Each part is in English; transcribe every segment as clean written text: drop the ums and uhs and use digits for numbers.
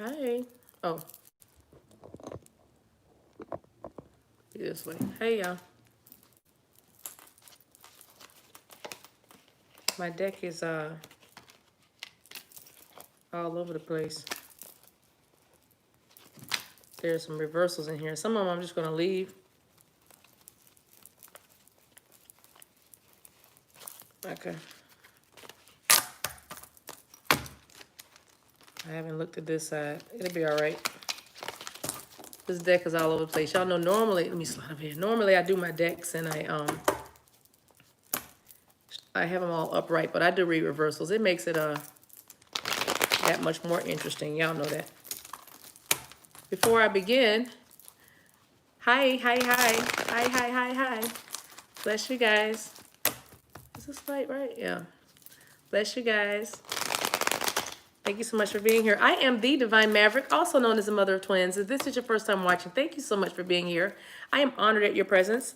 Hi. Oh, this way. Hey, y'all. My deck is all over the place. There's some reversals in here. Some of them I'm just gonna leave. Okay. I haven't looked at this side. It'll be all right. This deck is all over the place. Y'all know normally, let me slide over here. Normally I do my decks and I have them all upright, but I do read reversals. It makes it that much more interesting. Y'all know that. Before I begin, hi. Hi. Bless you guys. Is this light right? Yeah. Bless you guys. Thank you so much for being here. I am the Divine Maverick, also known as the Mother of Twins. If this is your first time watching, thank you so much for being here. I am honored at your presence.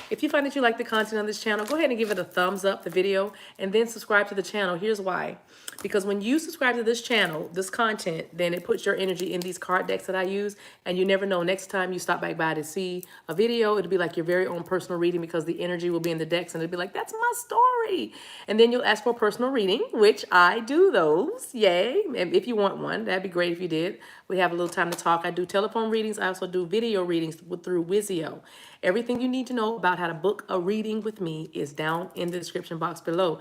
If you find that you like the content on this channel, go ahead and give it a thumbs up, the video, and then subscribe to the channel. Here's why. Because when you subscribe to this channel, this content, then it puts your energy in these card decks that I use, and you never know, next time you stop back by to see a video, it'll be like your very own personal reading because the energy will be in the decks, and it'll be like, that's my story. And then you'll ask for a personal reading, which I do those. Yay. And if you want one, that'd be great if you did. We have a little time to talk. I do telephone readings. I also do video readings through WISIO. Everything you need to know about how to book a reading with me is down in the description box below.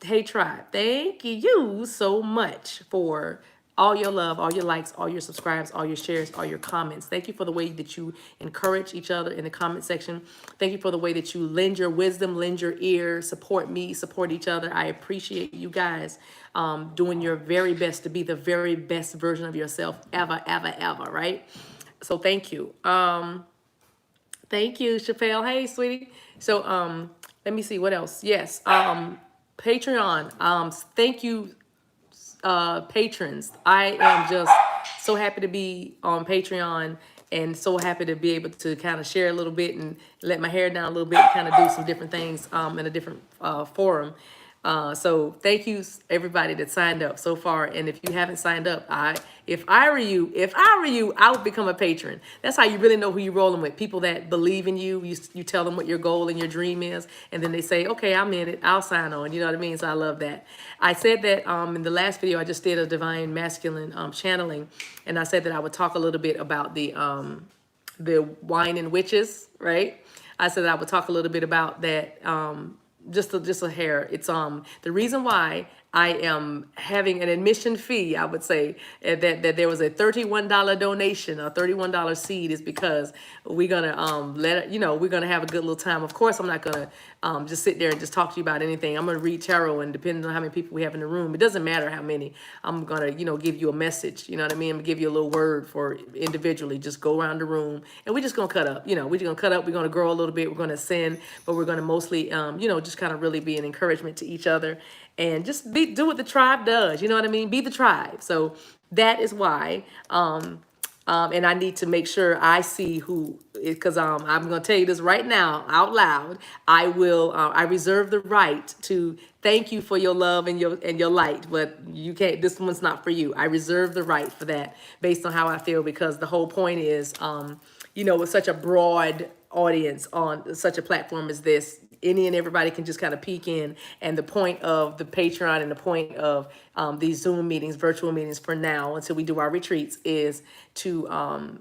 Hey, tribe, thank you so much for all your love, all your likes, all your subscribes, all your shares, all your comments. Thank you for the way that you encourage each other in the comment section. Thank you for the way that you lend your wisdom, lend your ear, support me, support each other. I appreciate you guys doing your very best to be the very best version of yourself ever, right? So thank you. Thank you, Chappelle. Hey, sweetie. So let me see what else. Yes. Patreon. Thank you, patrons. I am just so happy to be on Patreon and so happy to be able to kind of share a little bit and let my hair down a little bit and kind of do some different things in a different forum. So thank you everybody that signed up so far. And if you haven't signed up, if I were you, I would become a patron. That's how you really know who you're rolling with. People that believe in you. You tell them what your goal and your dream is, and then they say, okay, I'm in it. I'll sign on. You know what I mean? So I love that. I said that in the last video, I just did a divine masculine channeling, and I said that I would talk a little bit about the wine and witches, right? I said that I would talk a little bit about that. Just a hair. It's the reason why I am having an admission fee, I would say, that there was a $31 donation, a $31 seed, is because we're gonna we're gonna have a good little time. Of course, I'm not gonna just sit there and just talk to you about anything. I'm gonna read tarot, and depending on how many people we have in the room, it doesn't matter how many. I'm gonna give you a message. You know what I mean? I'm gonna give you a little word for individually. Just go around the room, and we're just gonna cut up. We're just gonna cut up. We're gonna grow a little bit. We're gonna ascend, but we're gonna mostly just kind of really be an encouragement to each other. And just do what the tribe does. You know what I mean? Be the tribe. So that is why. And I need to make sure I see who, because I'm going to tell you this right now out loud. I reserve the right to thank you for your love and your light, but you can't. This one's not for you. I reserve the right for that based on how I feel, because the whole point is, with such a broad audience on such a platform as this, any and everybody can just kind of peek in. And the point of the Patreon and the point of these Zoom meetings, virtual meetings for now, until we do our retreats, is to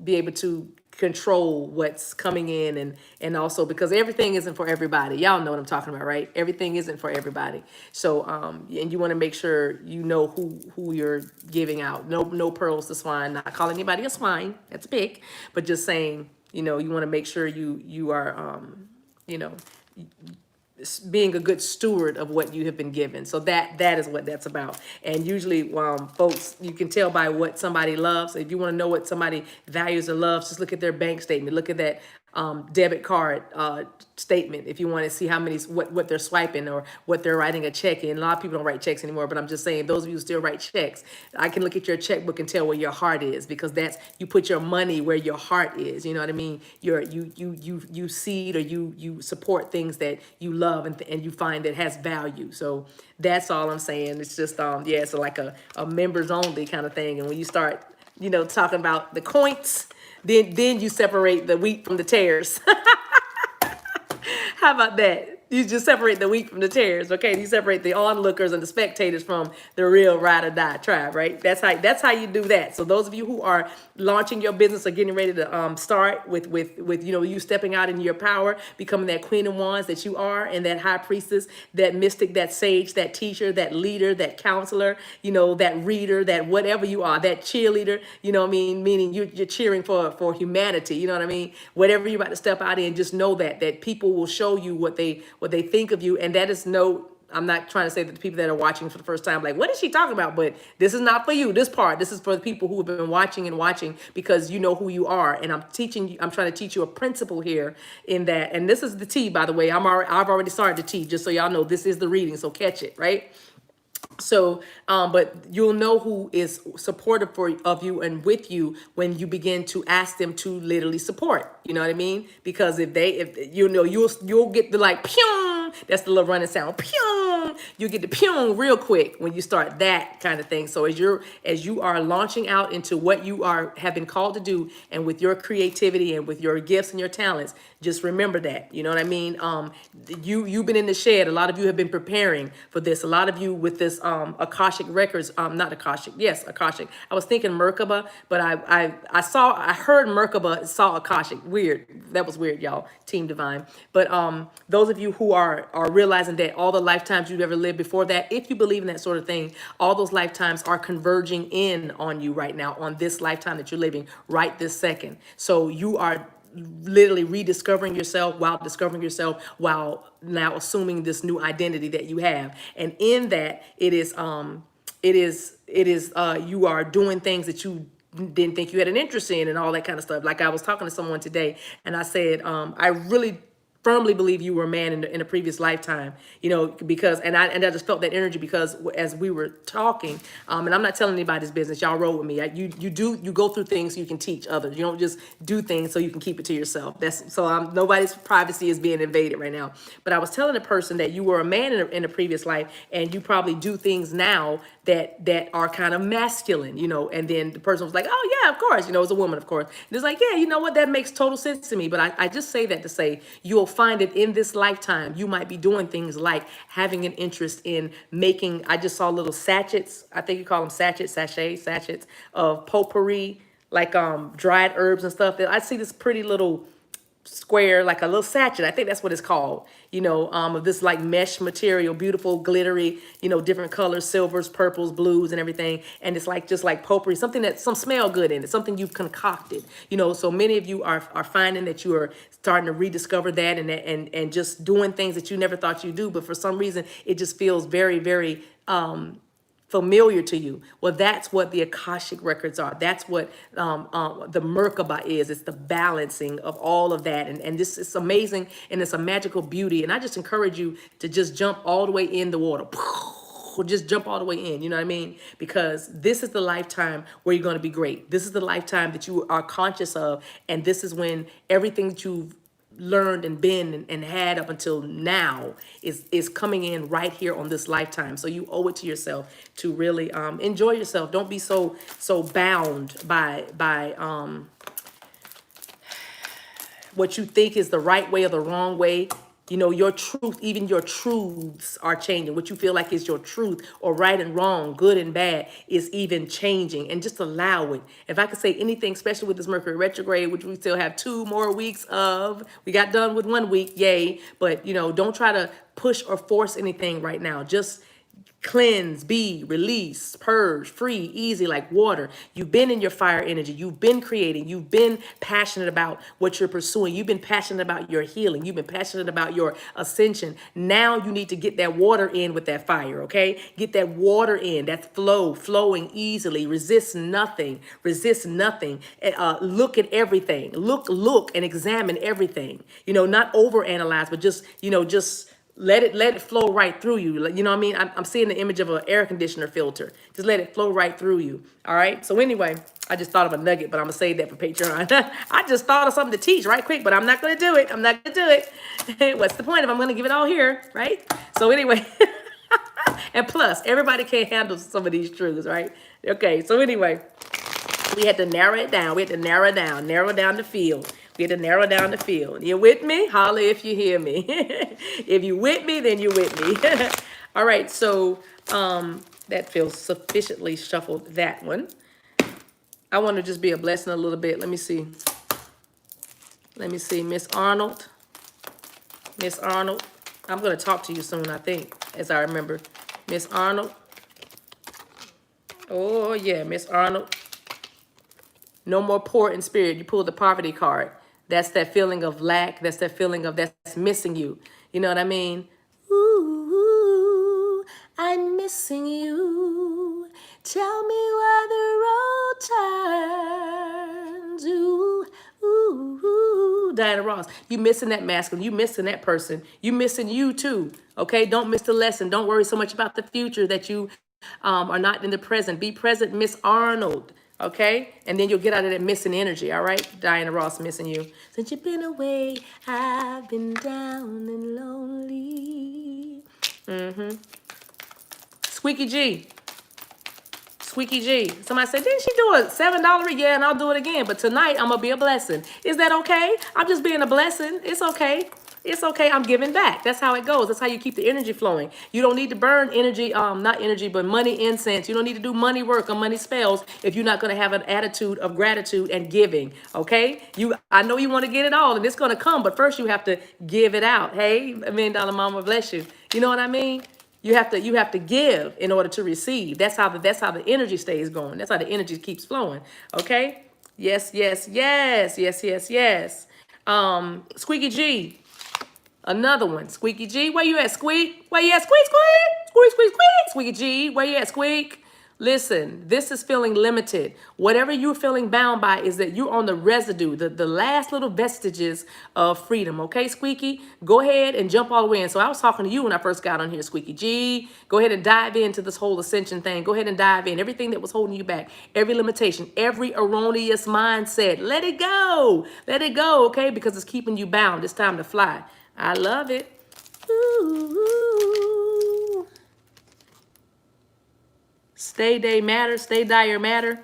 be able to control what's coming in, and also because everything isn't for everybody. Y'all know what I'm talking about, right? Everything isn't for everybody. So and you want to make sure you know who you're giving out. No pearls to swine. Not calling anybody a swine. That's a pig. But just saying, you want to make sure you are being a good steward of what you have been given. So that is what that's about. And usually, folks, you can tell by what somebody loves. If you want to know what somebody values or loves, just look at their bank statement. Look at that debit card statement if you want to see how many what they're swiping or what they're writing a check in. A lot of people don't write checks anymore, but I'm just saying those of you who still write checks, I can look at your checkbook and tell where your heart is, because that's, you put your money where your heart is. You know what I mean? You seed, or you support things that you love and you find that has value. So that's all I'm saying. It's just yeah, it's like a members only kind of thing. And when you start, you know, talking about the coins, then you separate the wheat from the tares. How about that? You just separate the wheat from the tares, okay? You separate the onlookers and the spectators from the real ride or die tribe, right? That's how you do that. So those of you who are launching your business or getting ready to start with you know, you stepping out in your power, becoming that queen of wands that you are, and that high priestess, that mystic, that sage, that teacher, that leader, that counselor, you know, that reader, that whatever you are, that cheerleader, you know what I mean? Meaning you're cheering for humanity, you know what I mean? Whatever you're about to step out in, just know that people will show you what they think of you. And that is no, I'm not trying to say that the people that are watching for the first time, like, what is she talking about? But this is not for you. This is for the people who have been watching and watching, because you know who you are. And I'm teaching you, I'm trying to teach you a principle here in that. And this is the tea, by the way. I've already started the tea, just so y'all know this is the reading. So catch it, right? So, but you'll know who is supportive of you and with you when you begin to ask them to literally support. You know what I mean? Because if you know, you'll get the like pew. That's the little running sound. Pew. You get the pew real quick when you start that kind of thing. So as you are launching out into what you have been called to do, and with your creativity and with your gifts and your talents, just remember that. You know what I mean? You've been in the shed. A lot of you have been preparing for this. A lot of you with this Akashic records, not Akashic, yes, Akashic. I was thinking Merkaba, but I heard Merkaba, saw Akashic. Weird. That was weird, y'all. Team Divine. But those of you who are realizing that all the lifetimes you've ever lived before that, if you believe in that sort of thing, all those lifetimes are converging in on you right now, on this lifetime that you're living right this second. So you are literally rediscovering yourself while discovering yourself, while now assuming this new identity that you have. And in that, you are doing things that you didn't think you had an interest in, and all that kind of stuff. Like I was talking to someone today, and I said, I really firmly believe you were a man in a previous lifetime, you know, because, and I just felt that energy, because as we were talking, and I'm not telling anybody's business, y'all roll with me. You go through things so you can teach others. You don't just do things so you can keep it to yourself. Nobody's privacy is being invaded right now. But I was telling a person that you were a man in a previous life, and you probably do things now that are kind of masculine, you know. And then the person was like, oh yeah, of course, you know, it's a woman, of course. And it's like, yeah, you know what, that makes total sense to me. But I just say that to say, you'll find it in this lifetime. You might be doing things like having an interest in making, I just saw little sachets, I think you call them sachets of potpourri, like dried herbs and stuff. I see this pretty little square, like a little sachet, I think that's what it's called, you know, of this like mesh material, beautiful, glittery, you know, different colors, silvers, purples, blues, and everything. And it's like, just like potpourri, something that some smell good in it, something you've concocted, you know. So many of you are finding that you are starting to rediscover that, and just doing things that you never thought you'd do, but for some reason it just feels very, very familiar to you. Well, that's what the Akashic records are. That's what the Merkaba is. It's the balancing of all of that. And this is amazing, and it's a magical beauty. And I just encourage you to just jump all the way in the water. Just jump all the way in, you know what I mean? Because this is the lifetime where you're going to be great. This is the lifetime that you are conscious of. And this is when everything that you've learned and been and had up until now is coming in right here on this lifetime. So you owe it to yourself to really enjoy yourself. Don't be so bound by what you think is the right way or the wrong way. You know, your truth, even your truths are changing. What you feel like is your truth, or right and wrong, good and bad, is even changing. And just allow it. If I could say anything, especially with this Mercury retrograde, which we still have 2 more weeks of, we got done with 1 week, yay. But, you know, don't try to push or force anything right now. Just cleanse, be, release, purge, free, easy like water. You've been in your fire energy. You've been creating. You've been passionate about what you're pursuing. You've been passionate about your healing. You've been passionate about your ascension. Now you need to get that water in with that fire, okay? Get that water in, that flowing easily. Resist nothing. Resist nothing. Look at everything. Look and examine everything. Not overanalyze, but just let it flow right through you. You know what I mean? I'm seeing the image of an air conditioner filter. Just let it flow right through you. All right. So anyway, I just thought of a nugget, but I'm gonna save that for Patreon. I just thought of something to teach right quick, but I'm not gonna do it. I'm not gonna do it. What's the point if I'm gonna give it all here, right? So anyway, and plus everybody can't handle some of these truths, right? Okay. So anyway, we had to narrow it down. We had to narrow down the field. We had to narrow down the field. You with me? Holler if you hear me. If you with me, then you with me. All right, so that feels sufficiently shuffled, that one. I want to just be a blessing a little bit. Let me see. Miss Arnold. Miss Arnold. I'm going to talk to you soon, I think, as I remember. Miss Arnold. Oh, yeah, Miss Arnold. No more poor in spirit. You pulled the poverty card. That's that feeling of lack. That's that feeling of that's missing you. You know what I mean? Ooh, I'm missing you. Tell me why the road turns. Ooh, Diana Ross. You missing that masculine. You missing that person. You missing you too. Okay? Don't miss the lesson. Don't worry so much about the future that you are not in the present. Be present, Miss Arnold. Okay? And then you'll get out of that missing energy, all right? Diana Ross, missing you. Since you've been away, I've been down and lonely. Squeaky G. Squeaky G. Somebody said, didn't she do a $7 read? Yeah, and I'll do it again. But tonight, I'm going to be a blessing. Is that okay? I'm just being a blessing. It's okay. It's okay. I'm giving back. That's how it goes. That's how you keep the energy flowing. You don't need to burn energy, not energy, but money incense. You don't need to do money work or money spells if you're not going to have an attitude of gratitude and giving. Okay? I know you want to get it all and it's going to come, but first you have to give it out. Hey, $1 million mama, bless you. You know what I mean? You have to give in order to receive. That's how the energy stays going. That's how the energy keeps flowing. Okay? Yes. Squeaky G. Another one. Squeaky G. Where you at, Squeak? Where you at, Squeak? Squeaky G. Where you at, Squeak? Listen, this is feeling limited. Whatever you're feeling bound by is that you're on the residue, the last little vestiges of freedom. Okay, Squeaky? Go ahead and jump all the way in. So I was talking to you when I first got on here, Squeaky G. Go ahead and dive into this whole ascension thing. Go ahead and dive in. Everything that was holding you back, every limitation, every erroneous mindset. Let it go. Let it go, okay? Because it's keeping you bound. It's time to fly. I love it. Ooh. Stay day matter, stay dire matter.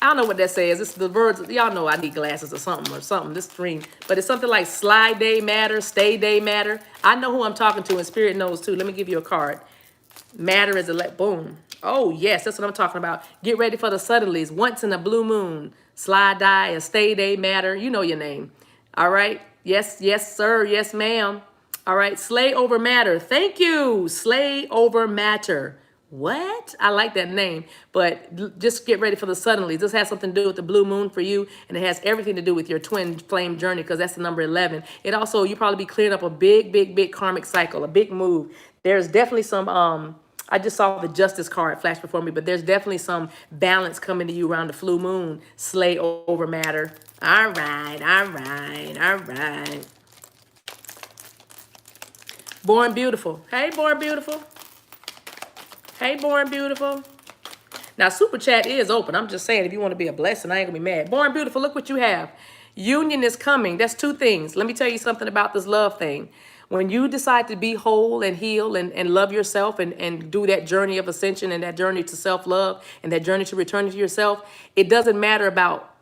I don't know what that says. It's the words. Y'all know I need glasses or something. This dream. But it's something like slide day matter, stay day matter. I know who I'm talking to and spirit knows too. Let me give you a card. Matter is boom. Oh, yes, that's what I'm talking about. Get ready for the suddenlies. Once in a blue moon. Slide die, a stay day matter. You know your name. All right. Yes, sir. Yes, ma'am. All right. Slay over matter. Thank you. Slay over matter. What? I like that name. But just get ready for the suddenly. This has something to do with the blue moon for you. And it has everything to do with your twin flame journey because that's the number 11. It also, you probably be clearing up a big karmic cycle, a big move. There's definitely some, I just saw the justice card flash before me, but there's definitely some balance coming to you around the full moon. Slay over matter. All right. Born beautiful. Hey, born beautiful. Hey, born beautiful. Now, super chat is open. I'm just saying, if you want to be a blessing, I ain't gonna be mad. Born beautiful, look what you have. Union is coming. That's two things. Let me tell you something about this love thing. When you decide to be whole and heal and love yourself and do that journey of ascension and that journey to self-love and that journey to returning to yourself, it doesn't matter about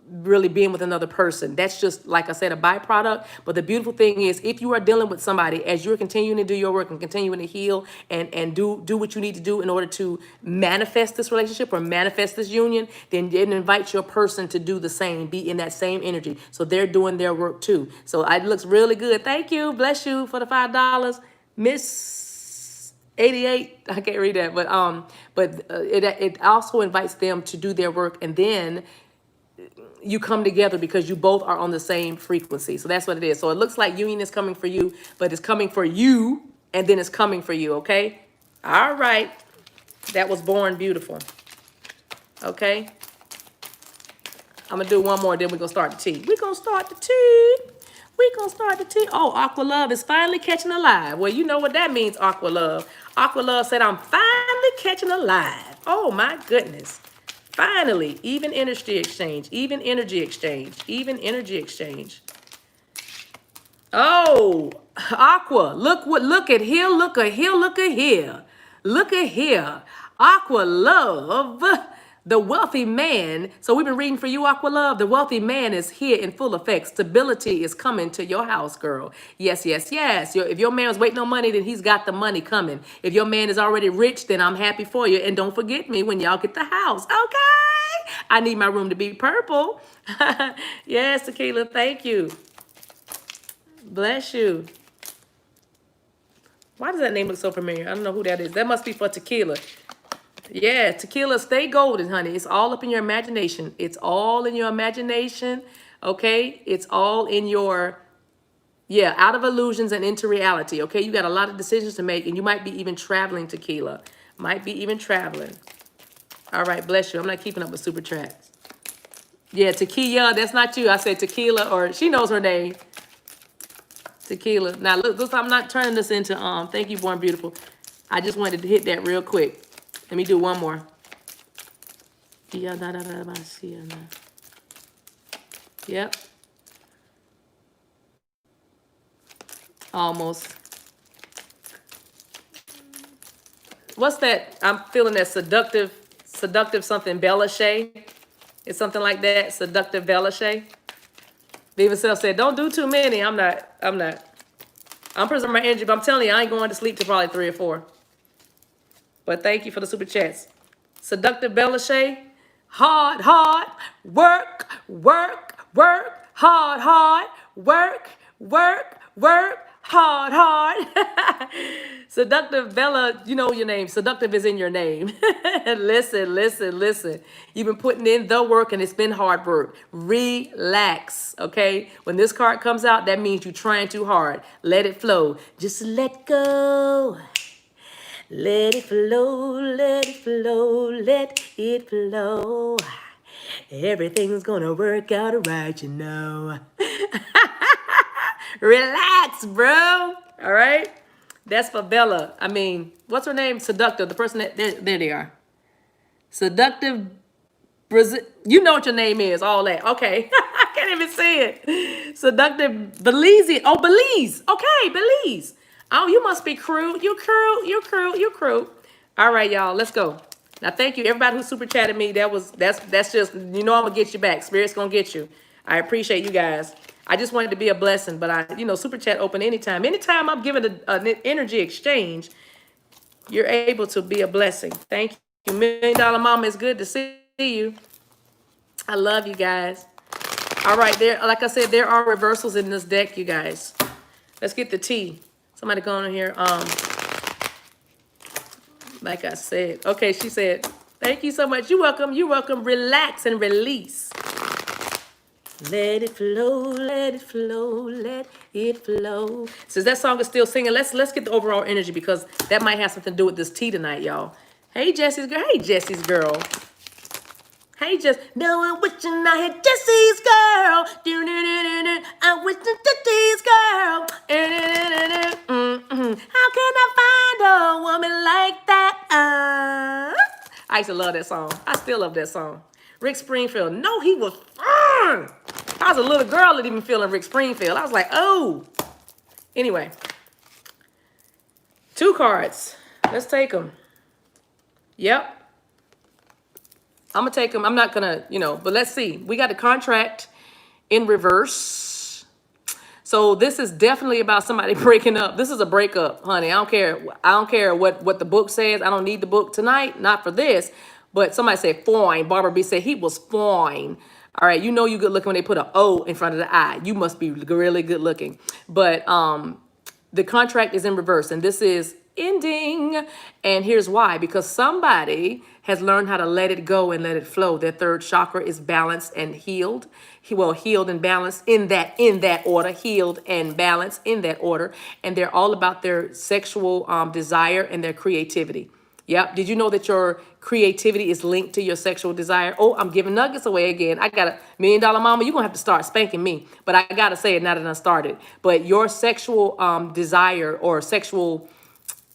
really being with another person. That's just, like I said, a byproduct. But the beautiful thing is, if you are dealing with somebody, as you're continuing to do your work and continuing to heal and do what you need to do in order to manifest this relationship or manifest this union, then it invites your person to do the same, be in that same energy. So they're doing their work too. So it looks really good. Thank you. Bless you for the $5. Miss 88. I can't read that, but it also invites them to do their work, and then you come together because you both are on the same frequency. So that's what it is. So it looks like union is coming for you, but it's coming for you, and then it's coming for you. Okay. All right. That was born beautiful. Okay. I'm gonna do one more, then we're gonna start the tea. We're gonna start the tea. We're gonna start the tea. Oh, Aqua Love is finally catching a live. Well, you know what that means, Aqua Love. Aqua Love said, I'm finally catching a live. Oh my goodness. Finally, even energy exchange, even energy exchange, even energy exchange. Oh, Aqua, look at here, look at here, look at here. Look at here. Aqua Love, the wealthy man. So we've been reading for you, Aqua Love. The wealthy man is here in full effect. Stability is coming to your house, girl. Yes, yes, yes. If your man was waiting on money, then he's got the money coming. If your man is already rich, then I'm happy for you. And don't forget me when y'all get the house, okay? I need my room to be purple. Yes, Tequila, thank you. Bless you. Why does that name look so familiar? I don't know who that is. That must be for Tequila. Yeah, Tequila, stay golden, honey. It's all up in your imagination. It's all in your imagination, okay? It's all in your, yeah, out of illusions and into reality, okay? You got a lot of decisions to make, and you might be even traveling, Tequila. Might be even traveling. All right, bless you. I'm not keeping up with super tracks. Yeah, Tequila, that's not you. I said Tequila, or she knows her name. Tequila. Now, look, I'm not turning this into, thank you, Born Beautiful. I just wanted to hit that real quick. Let me do one more. Yep. Almost. What's that? I'm feeling that seductive something, Bellache. It's something like that, seductive Bellache. Viva Self said, don't do too many. I'm not. I'm preserving my energy, but I'm telling you, I ain't going to sleep till probably 3 or 4. But thank you for the super chats. Seductive Bellache. Hard, work, hard, work, hard. Seductive Bella, you know your name. Seductive is in your name. Listen. You've been putting in the work, and it's been hard work. Relax, okay? When this card comes out, that means you're trying too hard. Let it flow. Just let go. Let it flow, let it flow, let it flow. Everything's gonna work out right, you know. Relax, bro. All right? That's for Bella. I mean, what's her name? Seductive. The person that, there they are. Seductive Brazil. You know what your name is, all that. Okay. I can't even see it. Seductive Belize. Oh, Belize. Okay, Belize. Oh, you must be crew. You crew. All right, y'all, let's go. Now, thank you, everybody who super chatted me. That's just, you know, I'm gonna get you back. Spirit's gonna get you. I appreciate you guys. I just wanted to be a blessing, but super chat open anytime. Anytime I'm giving an energy exchange, you're able to be a blessing. Thank you. $1 Million Mama, it's good to see you. I love you guys. All right, like I said, there are reversals in this deck, you guys. Let's get the tea. Somebody going in here. Like I said. Okay, she said, thank you so much. You're welcome. Relax and release. Let it flow, let it flow, let it flow. Since that song is still singing, let's get the overall energy, because that might have something to do with this tea tonight, y'all. Hey, Jesse's girl. Hey, Jess. No, I'm wishing I had Jesse's girl. I wish Jesse's girl. How can I find a woman like that? I used to love that song. I still love that song. Rick Springfield. No, he was fun. I was a little girl that even feeling Rick Springfield. I was like, oh. Anyway. 2 cards. Let's take them. Yep. I'm going to take them. I'm not going to, but let's see. We got the contract in reverse. So this is definitely about somebody breaking up. This is a breakup, honey. I don't care what the book says. I don't need the book tonight. Not for this. But somebody said fine. Barbara B said he was fine. All right. You know you good looking when they put an O in front of the I. You must be really good looking. But the contract is in reverse. And this is ending. And here's why, because somebody has learned how to let it go and let it flow. Their third chakra is balanced and healed. Well, healed and balanced in that order, healed and balanced in that order. And they're all about their sexual desire and their creativity. Yep. Did you know that your creativity is linked to your sexual desire? Oh, I'm giving nuggets away again. I got $1 million mama. You're going to have to start spanking me. But I got to say it now that I started. But your sexual desire or sexual,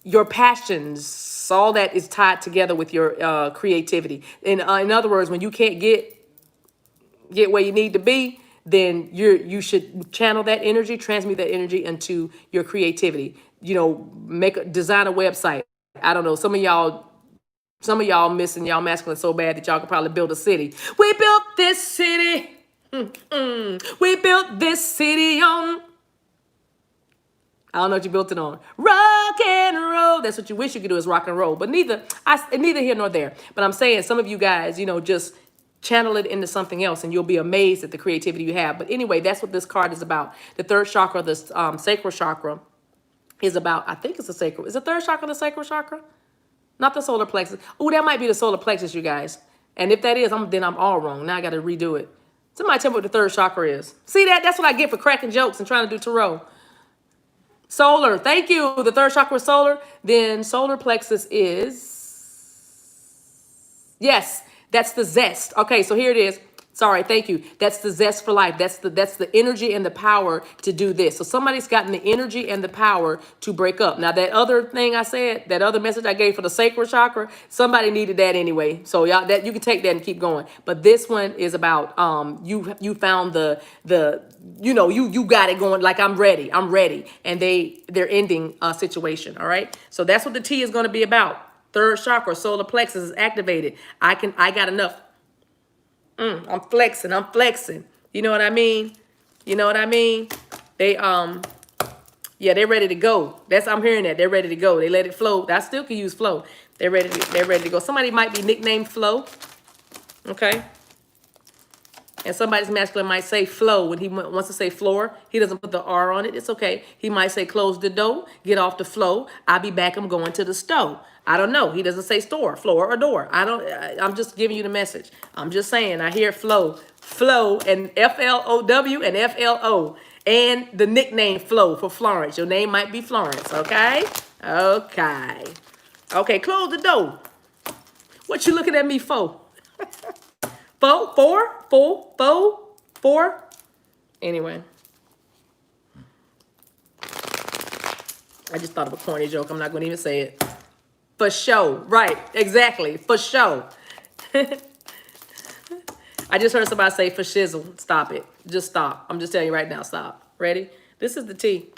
your passions, all that is tied together with your creativity. In other words, when you can't get where you need to be, then you should channel that energy, transmute that energy into your creativity. You know, design a website. I don't know. Some of y'all missing y'all masculine so bad that y'all could probably build a city. We built this city. We built this city on. I don't know what you built it on. Rock and roll. That's what you wish you could do, is rock and roll. But neither here nor there. But I'm saying some of you guys, just channel it into something else and you'll be amazed at the creativity you have. But anyway, that's what this card is about. The third chakra, the sacral chakra, is about, I think it's the sacral. Is the third chakra the sacral chakra? Not the solar plexus. Oh, that might be the solar plexus, you guys. And if that is, then I'm all wrong. Now I got to redo it. Somebody tell me what the third chakra is. See that? That's what I get for cracking jokes and trying to do tarot. Solar. Thank you. The third chakra is solar. Then solar plexus is, yes, that's the zest. Okay, so here it is. Sorry, thank you. That's the zest for life. That's the energy and the power to do this. So somebody's gotten the energy and the power to break up. Now that other thing I said, that other message I gave for the sacral chakra, somebody needed that anyway. So y'all, that you can take that and keep going. But this one is about you found you got it going, like I'm ready. And they're ending a situation. All right. So that's what the T is going to be about. Third chakra, solar plexus is activated. I got enough. I'm flexing. You know what I mean? They, yeah, they're ready to go. I'm hearing that. They're ready to go. They let it flow. I still can use flow. They're ready to go. Somebody might be nicknamed Flo. Okay. And somebody's masculine might say flow when he wants to say floor. He doesn't put the R on it. It's okay. He might say close the door, get off the flow. I'll be back. I'm going to the stove. I don't know. He doesn't say store, floor, or door. I'm just giving you the message. I'm just saying. I hear flow, and FLOW and FLO, and the nickname Flo for Florence. Your name might be Florence. Okay. Okay. Close the door. What you looking at me for? Four. Anyway. I just thought of a corny joke. I'm not going to even say it. For show. Right. Exactly. For show. I just heard somebody say for shizzle. Stop it. Just stop. I'm just telling you right now. Stop. Ready? This is the T.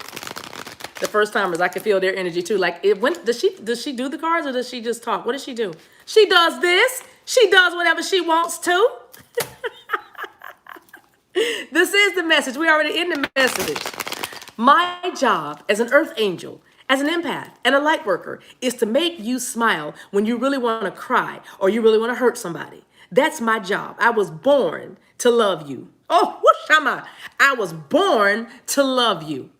The first timers, I can feel their energy too. Like, does she do the cards or does she just talk? What does she do? She does this. She does whatever she wants to. This is the message. We already in the message. My job as an earth angel, as an empath and a light worker, is to make you smile when you really want to cry or you really want to hurt somebody. That's my job. I was born to love you. Oh, whoosh, I was born to love you.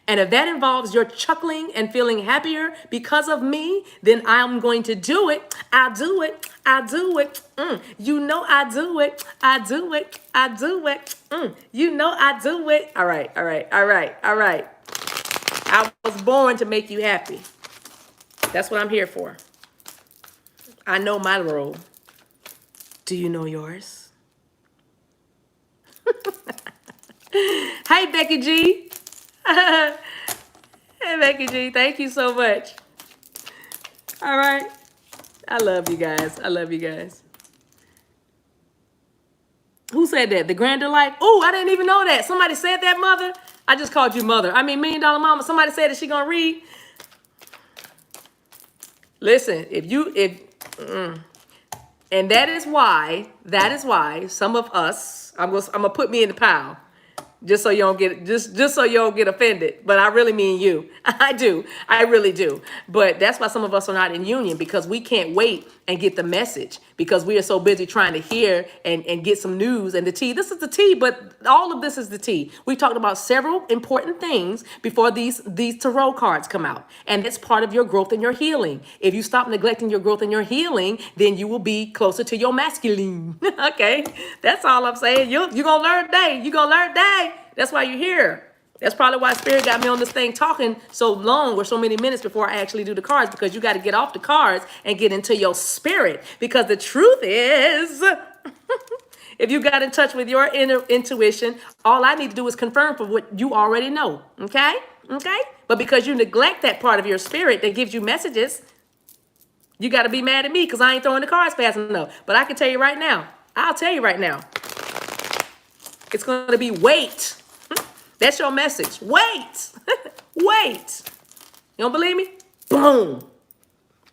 And if that involves your chuckling and feeling happier because of me, then I'm going to do it. I do it. You know I do it. You know I do it. All right. I was born to make you happy. That's what I'm here for. I know my role. Do you know yours? Hey, Becky G. Hey, Becky G. Thank you so much. All right. I love you guys. Who said that? The Grand Delight? Oh, I didn't even know that. Somebody said that, mother? I just called you mother. I mean, $1 Million Mama. Somebody said that she gonna read. Listen, and that is why some of us, I'm gonna put me in the pile. Just so you don't get just so you don't get offended. But I really mean you. I do. I really do. But that's why some of us are not in union, because we can't wait and get the message, because we are so busy trying to hear and get some news and the tea. This is the tea, but all of this is the tea. We talked about several important things before these tarot cards come out. And it's part of your growth and your healing. If you stop neglecting your growth and your healing, then you will be closer to your masculine. Okay? That's all I'm saying. You're going to learn today. You're going to learn today. That's why you're here. That's probably why Spirit got me on this thing talking so long or so many minutes before I actually do the cards, because you got to get off the cards and get into your spirit. Because the truth is, if you got in touch with your inner intuition, all I need to do is confirm for what you already know. Okay? Okay? But because you neglect that part of your spirit that gives you messages, you got to be mad at me because I ain't throwing the cards fast enough. But I can tell you right now, I'll tell you right now, it's going to be wait. That's your message. Wait. Wait. You don't believe me? Boom.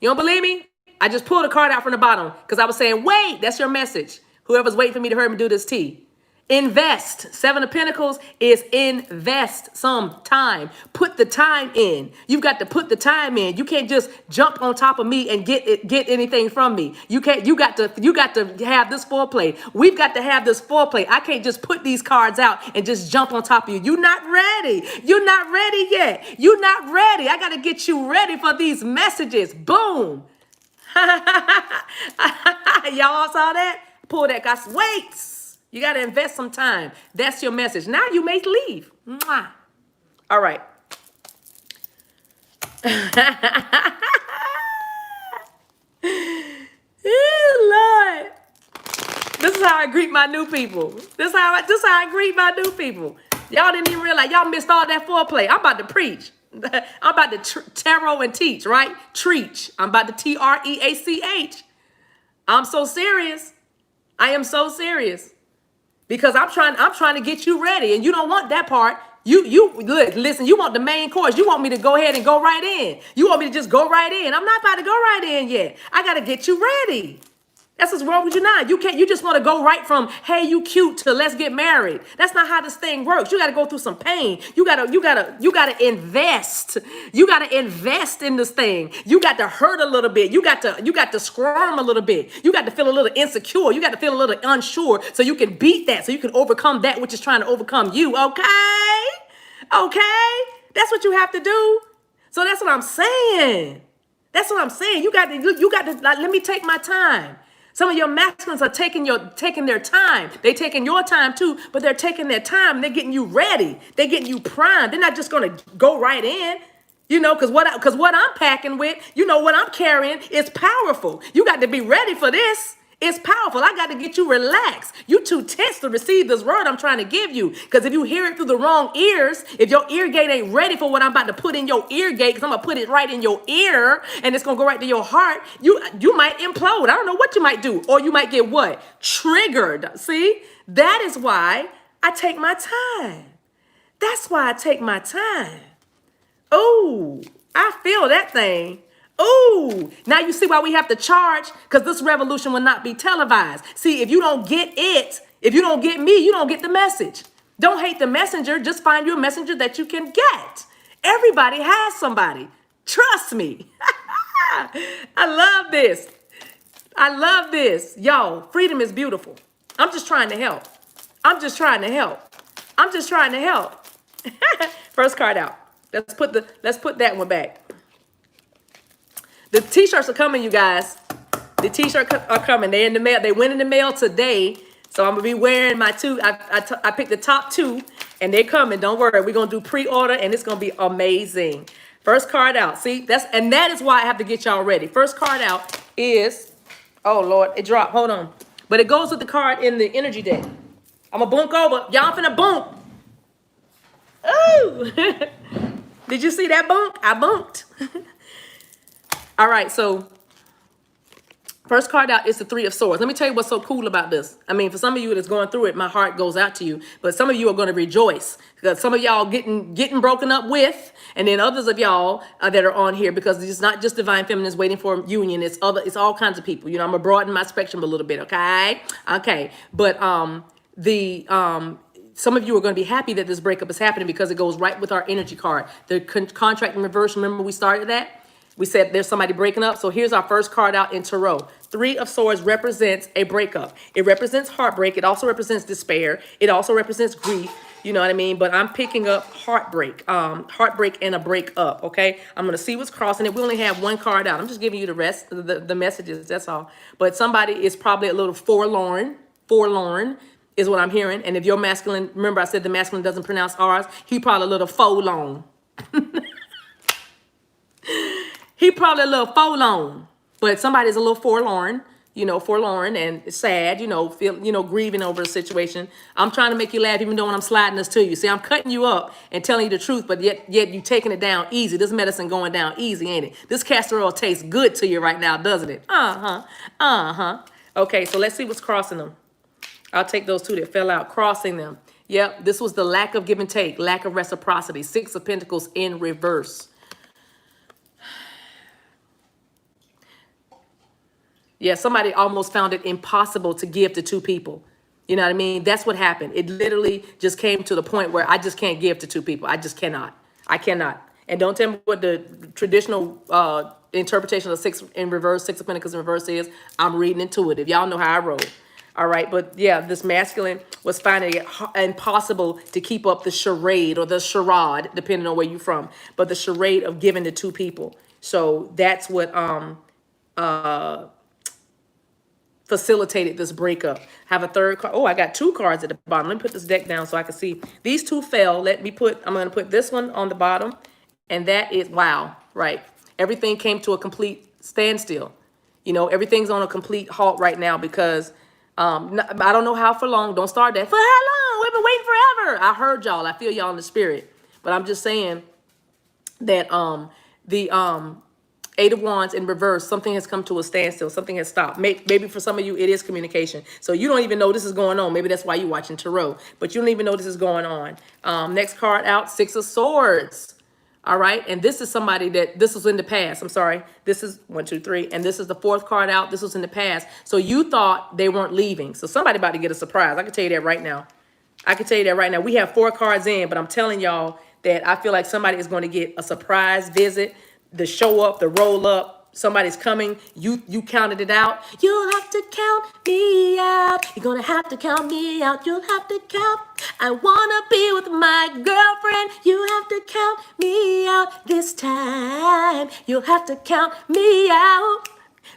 You don't believe me? I just pulled a card out from the bottom because I was saying, wait, that's your message. Whoever's waiting for me to hear me do this tea. Invest. 7 of Pentacles is invest some time. Put the time in. You've got to put the time in. You can't just jump on top of me and get anything from me. You can't. You got to have this foreplay. We've got to have this foreplay. I can't just put these cards out and just jump on top of you. You're not ready. You're not ready yet. You're not ready. I got to get you ready for these messages. Boom. Y'all saw that? Pull that, guys. Wait. You got to invest some time. That's your message. Now you may leave. Mwah. All right. Lord. This is how I greet my new people. This is how I greet my new people. Y'all didn't even realize. Y'all missed all that foreplay. I'm about to preach. I'm about to tarot and teach, right? Treach. I'm about to TREACH. I'm so serious. I am so serious. Because I'm trying to get you ready, and you don't want that part. You look, listen, you want the main course. You want me to go ahead and go right in. You want me to just go right in. I'm not about to go right in yet. I got to get you ready. That's what's wrong with you now. You just want to go right from, hey, you cute, to let's get married. That's not how this thing works. You got to go through some pain. You got to invest. You got to invest in this thing. You got to hurt a little bit. You got to squirm a little bit. You got to feel a little insecure. You got to feel a little unsure so you can beat that, so you can overcome that which is trying to overcome you. Okay? Okay? That's what you have to do. So that's what I'm saying. That's what I'm saying. You got to let me take my time. Some of your masculines are taking their time. They're taking your time too, but they're taking their time. They're getting you ready. They're getting you primed. They're not just going to go right in, because what I'm packing with, what I'm carrying is powerful. You got to be ready for this. It's powerful. I got to get you relaxed. You too tense to receive this word I'm trying to give you. Because if you hear it through the wrong ears, if your ear gate ain't ready for what I'm about to put in your ear gate, because I'm going to put it right in your ear, and it's going to go right to your heart, you might implode. I don't know what you might do. Or you might get what? Triggered. See? That is why I take my time. That's why I take my time. Oh, I feel that thing. Ooh, now you see why we have to charge, because this revolution will not be televised. See, if you don't get it, if you don't get me, you don't get the message. Don't hate the messenger. Just find you a messenger that you can get. Everybody has somebody. Trust me. I love this. I love this. Y'all, freedom is beautiful. I'm just trying to help. I'm just trying to help. I'm just trying to help. First card out. Let's put that one back. The t-shirts are coming, you guys. The t-shirts are coming. They're in the mail. They went in the mail today. So I'm going to be wearing my two. I picked the top 2, and they're coming. Don't worry. We're going to do pre-order, and it's going to be amazing. First card out. See, that is why I have to get y'all ready. First card out is, oh, Lord, it dropped. Hold on. But it goes with the card in the energy deck. I'm going to boonk over. Y'all finna boonk. Ooh. Did you see that boonk? I bonked. All right, so first card out is the 3 of Swords. Let me tell you what's so cool about this. I mean, for some of you that's going through it, my heart goes out to you. But some of you are going to rejoice because some of y'all getting broken up with, and then others of y'all that are on here, because it's not just divine feminines waiting for union. It's all kinds of people. I'm gonna broaden my spectrum a little bit. Okay. But some of you are going to be happy that this breakup is happening because it goes right with our energy card. The contract in reverse, remember we started that? We said there's somebody breaking up. So here's our first card out in Tarot. Three of Swords represents a breakup. It represents heartbreak. It also represents despair. It also represents grief. You know what I mean? But I'm picking up heartbreak, heartbreak and a breakup. Okay. I'm going to see what's crossing it. We only have one card out. I'm just giving you the rest of the messages. That's all. But somebody is probably a little forlorn is what I'm hearing. And if your masculine, remember I said the masculine doesn't pronounce R's. He probably a little forlorn. He probably a little forlorn, but somebody's a little forlorn, forlorn and sad, grieving over a situation. I'm trying to make you laugh, even though when I'm sliding this to you. See, I'm cutting you up and telling you the truth, but yet you taking it down easy. This medicine going down easy, ain't it? This castor oil tastes good to you right now, doesn't it? Okay, so let's see what's crossing them. I'll take those two that fell out, crossing them. Yep, this was the lack of give and take, lack of reciprocity. Six of Pentacles in reverse. Yeah, somebody almost found it impossible to give to two people. You know what I mean? That's what happened. It literally just came to the point where I just can't give to two people. I just cannot. I cannot. And don't tell me what the traditional interpretation of Six in reverse, Six of Pentacles in reverse is. I'm reading intuitive. Y'all know how I roll. All right. But yeah, this masculine was finding it impossible to keep up the charade or the charade, depending on where you're from. But the charade of giving to two people. So that's what facilitated this breakup. Have a third card. Oh, I got two cards at the bottom. Let me put this deck down so I can see. These two fell. I'm going to put this one on the bottom. And that is, wow, right. Everything came to a complete standstill. Everything's on a complete halt right now because I don't know how for long. Don't start that. For how long? We've been waiting forever. I heard y'all. I feel y'all in the spirit. But I'm just saying that the Eight of Wands in reverse, something has come to a standstill. Something has stopped. Maybe for some of you, it is communication. So you don't even know this is going on. Maybe that's why you're watching Tarot. But you don't even know this is going on. Next card out, Six of Swords. All right. And this is somebody this was in the past. I'm sorry. This is 1, 2, 3. And this is the fourth card out. This was in the past. So you thought they weren't leaving. So somebody about to get a surprise. I can tell you that right now. We have 4 cards in, but I'm telling y'all that I feel like somebody is going to get a surprise visit. The show up, the roll up, somebody's coming. You counted it out. You'll have to count me out. You're gonna have to count me out. You'll have to count. I wanna be with my girlfriend. You have to count me out this time. You'll have to count me out.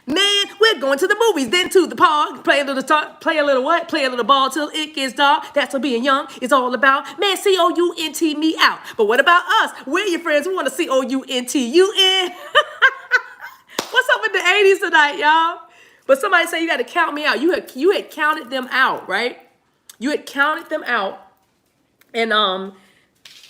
Man, we're going to the movies, then to the park. Play a little ball till it gets dark. That's what being young is all about. Man, COUNT me out. But what about us? We're your friends. We want to COUNT you in. What's up with the 80s tonight, y'all? But somebody say you got to count me out. You had counted them out, right? You had counted them out. And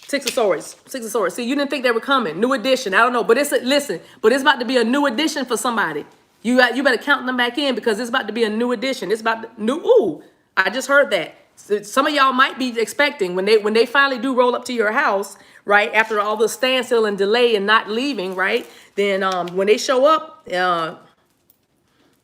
Six of Swords. See, you didn't think they were coming. New edition. I don't know, but it's about to be a new edition for somebody. You better count them back in because it's about to be a new edition. It's about ooh, I just heard that. So some of y'all might be expecting when they finally do roll up to your house, right? After all the standstill and delay and not leaving, right? Then when they show up,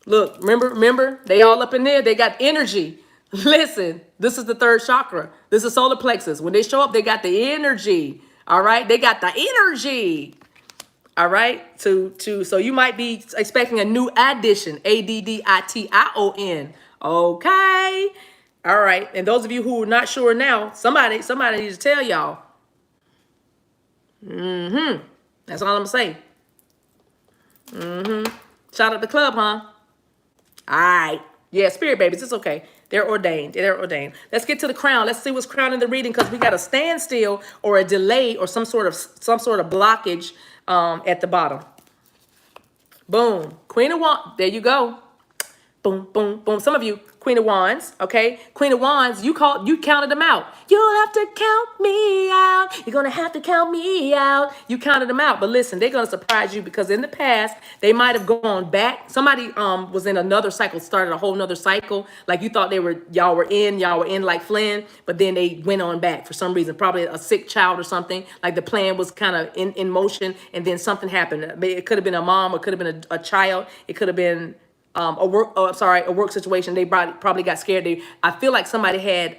look, remember, they all up in there, they got energy. Listen, this is the third chakra. This is solar plexus. When they show up, they got the energy. All right, they got the energy. All right, so you might be expecting a new addition, ADDITION. Okay, all right. And those of you who are not sure now, somebody needs to tell y'all. That's all I'm saying. Shout out the club, huh? All right. Yeah, spirit babies, it's okay. They're ordained. Let's get to the crown. Let's see what's crowning the reading because we got a standstill or a delay or some sort of blockage at the bottom. Boom. Queen of Wands. There you go. Boom, boom, boom. Some of you, Queen of Wands, okay? Queen of Wands, you counted them out. You'll have to count me out. You're going to have to count me out. You counted them out. But listen, they're going to surprise you because in the past, they might have gone back. Somebody was in another cycle, started a whole nother cycle. Like you thought y'all were in like Flynn, but then they went on back for some reason, probably a sick child or something. Like the plan was kind of in motion and then something happened. It could have been a mom, or it could have been a child. It could have been a work situation. They probably got scared. I feel like somebody had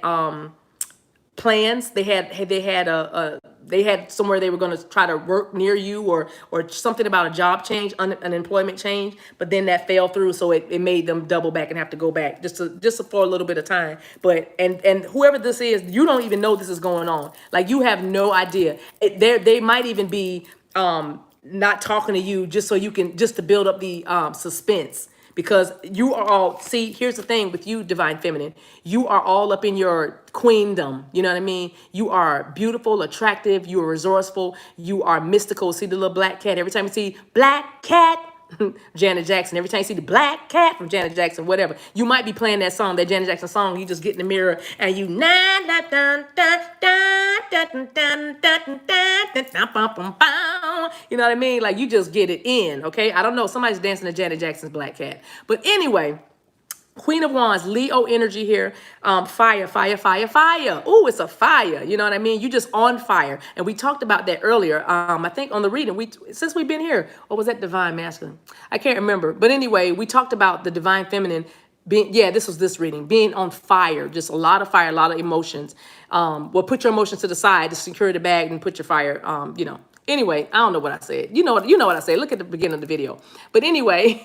plans. They had somewhere they were going to try to work near you, or something about a job change, an employment change, but then that fell through, so it made them double back and have to go back just for a little bit of time. But and whoever this is, you don't even know this is going on. Like, you have no idea. They might even be not talking to you just so you can, just to build up the suspense. Because you are all, see, here's the thing with you, Divine Feminine. You are all up in your queendom. You know what I mean? You are beautiful, attractive. You are resourceful. You are mystical. See the little black cat? Every time you see black cat, Janet Jackson. Every time you see the black cat from Janet Jackson, whatever, you might be playing that song, that Janet Jackson song. You just get in the mirror and you you know what I mean? Like, you just get it in, okay? I don't know. Somebody's dancing to Janet Jackson's Black Cat. But anyway, Queen of Wands, Leo energy here. Fire, fire, fire, fire. Ooh, it's a fire. You know what I mean? You just on fire. And we talked about that earlier. I think on the reading, since we've been here, or was that Divine Masculine? I can't remember. But anyway, we talked about the Divine Feminine being, yeah, this was this reading, being on fire, just a lot of fire, a lot of emotions. Well, put your emotions to the side to secure the bag and put your fire, you know. Anyway, I don't know what I said. You know what I say. Look at the beginning of the video. But anyway,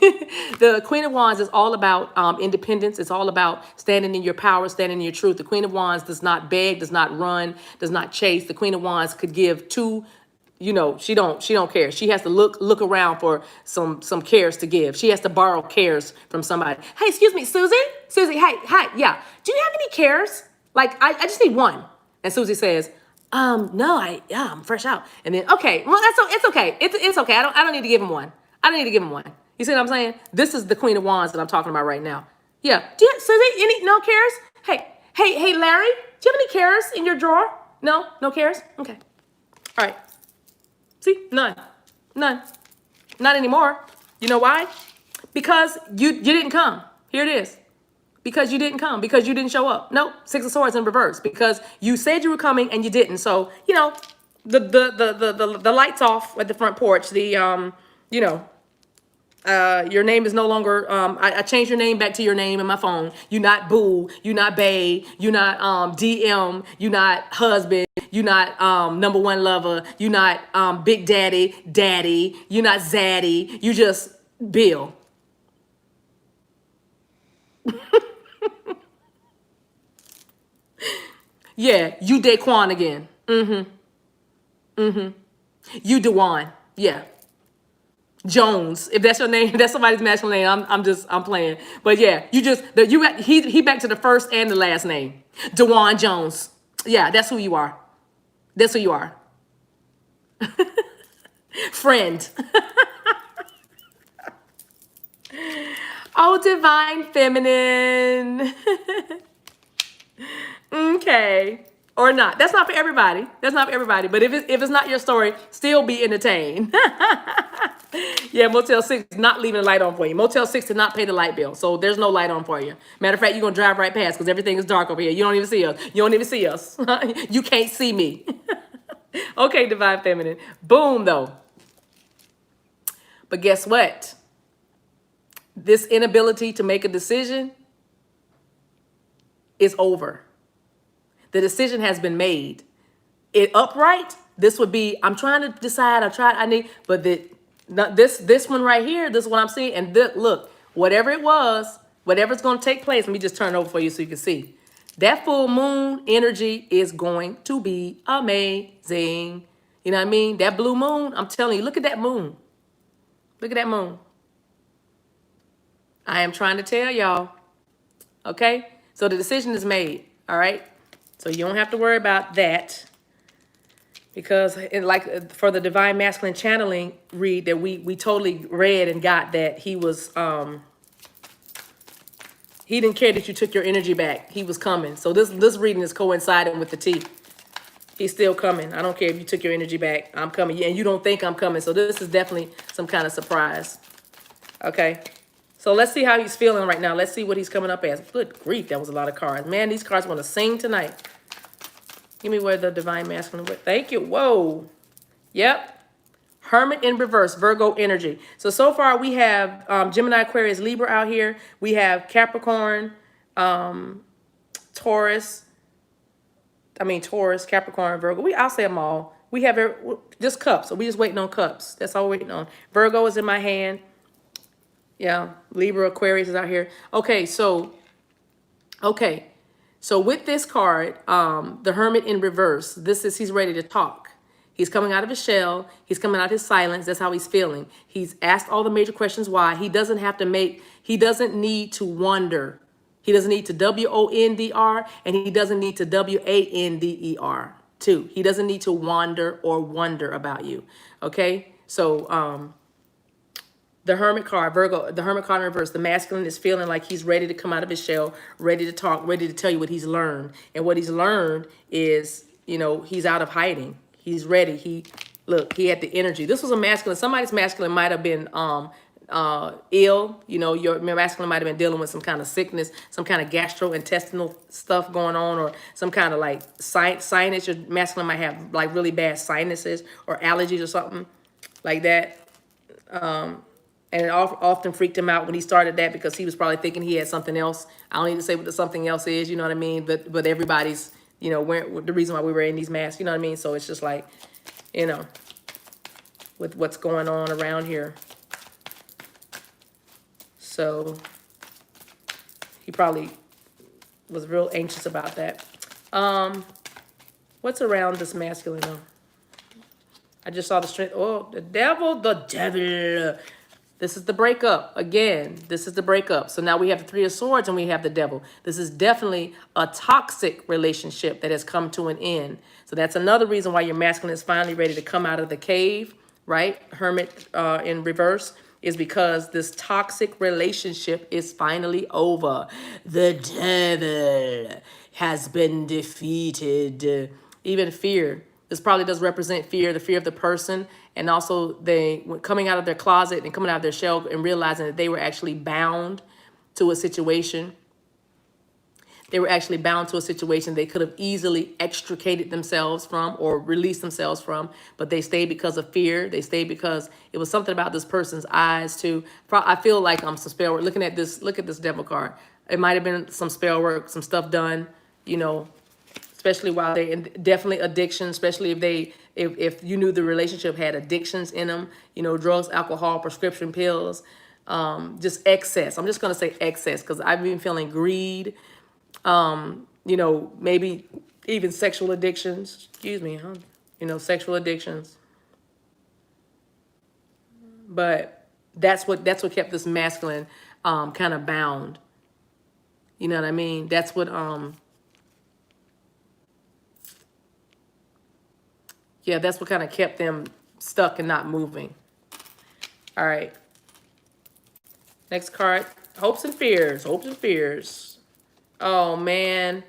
the Queen of Wands is all about independence. It's all about standing in your power, standing in your truth. The Queen of Wands does not beg, does not run, does not chase. The Queen of Wands could give two, you know, she don't care. She has to look around for some cares to give. She has to borrow cares from somebody. Hey, excuse me, Susie? Susie, hey, hi, yeah. Do you have any cares? Like, I just need one. And Susie says, no, I'm fresh out. And then, okay, well, it's okay. It's okay. I don't need to give him one. I don't need to give him one. You see what I'm saying? This is the Queen of Wands that I'm talking about right now. Yeah. Do you, Susie, no cares? Hey, Larry, do you have any cares in your drawer? No cares? Okay. All right. See, none. Not anymore. You know why? Because you didn't come. Here it is. Because you didn't come, because you didn't show up. Nope, Six of Swords in reverse, because you said you were coming and you didn't. So, you know, the lights off at the front porch, you know, your name is no longer, I changed your name back to your name in my phone. You're not boo, you're not bae, you're not DM, you're not husband, you're not number one lover, you're not big daddy, you're not zaddy, you just Bill. Yeah, you Daquan again. You Dewan. Yeah. Jones. If that's your name, if that's somebody's masculine name, I'm playing. But yeah, he back to the first and the last name. Dewan Jones. Yeah, that's who you are. That's who you are. Friend. Oh, Divine Feminine. Okay. Or not. That's not for everybody. That's not for everybody. But if it's not your story, still be entertained. Yeah, Motel 6 not leaving the light on for you. Motel 6 did not pay the light bill. So there's no light on for you. Matter of fact, you're going to drive right past because everything is dark over here. You don't even see us. You don't even see us. You can't see me. Okay, Divine Feminine. Boom, though. But guess what? This inability to make a decision is over. The decision has been made. It upright, this would be, I'm trying to decide, but this one right here, this is what I'm seeing. And look, whatever it was, whatever's going to take place, let me just turn it over for you so you can see. That full moon energy is going to be amazing. You know what I mean? That blue moon, I'm telling you, look at that moon. Look at that moon. I am trying to tell y'all. Okay? So the decision is made. All right? So you don't have to worry about that. Because like for the Divine Masculine channeling read that we totally read and got that he was he didn't care that you took your energy back. He was coming. So this reading is coinciding with the T. He's still coming. I don't care if you took your energy back. I'm coming. And you don't think I'm coming. So this is definitely some kind of surprise. Okay. So let's see how he's feeling right now. Let's see what he's coming up as. Good grief, that was a lot of cards. Man, these cards want to sing tonight. Give me where the Divine Masculine went. Thank you. Whoa. Yep. Hermit in reverse, Virgo energy. So far we have Gemini, Aquarius, Libra out here. We have Capricorn, Taurus, Taurus, Capricorn, Virgo. I'll say them all. We have just cups. So we just waiting on cups. That's all we're waiting on. Virgo is in my hand. Yeah, Libra, Aquarius is out here. Okay, so with this card, the Hermit in reverse, he's ready to talk. He's coming out of his shell. He's coming out of his silence. That's how he's feeling. He's asked all the major questions why. He doesn't need to wonder. He doesn't need to WONDR, and he doesn't need to WANDER too. He doesn't need to wander or wonder about you. Okay, so the Hermit card, Virgo, the Hermit card in reverse, the masculine is feeling like he's ready to come out of his shell, ready to talk, ready to tell you what he's learned. And what he's learned is, he's out of hiding. He's ready. He had the energy. This was a masculine. Somebody's masculine might have been ill. Your masculine might have been dealing with some kind of sickness, some kind of gastrointestinal stuff going on, or some kind of like sinus. Your masculine might have like really bad sinuses or allergies or something like that. And it often freaked him out when he started that, because he was probably thinking he had something else. I don't need to say what the something else is, you know what I mean? But everybody's, wearing, the reason why we were in these masks, you know what I mean? So it's just like, with what's going on around here. So he probably was real anxious about that. What's around this masculine though? I just saw the strength. Oh, the devil. This is the breakup. Again, this is the breakup. So now we have the Three of Swords and we have the devil. This is definitely a toxic relationship that has come to an end. So that's another reason why your masculine is finally ready to come out of the cave, right? Hermit in reverse is because this toxic relationship is finally over. The devil has been defeated. Even fear. This probably does represent fear, the fear of the person, and also they coming out of their closet and coming out of their shell and realizing that they were actually bound to a situation. They were actually bound to a situation they could have easily extricated themselves from or released themselves from, but they stayed because of fear. They stayed because it was something about this person's eyes too. I feel like some spell work. Looking at this, look at this devil card. It might have been some spell work, some stuff done, especially while they're in, definitely addiction, especially if you knew the relationship had addictions in them, drugs, alcohol, prescription pills, just excess. I'm just going to say excess because I've been feeling greed, maybe even sexual addictions, sexual addictions. But that's what kept this masculine kind of bound. You know what I mean? That's what that's what kind of kept them stuck and not moving. All right. Next card, hopes and fears. Hopes and fears. Oh, man.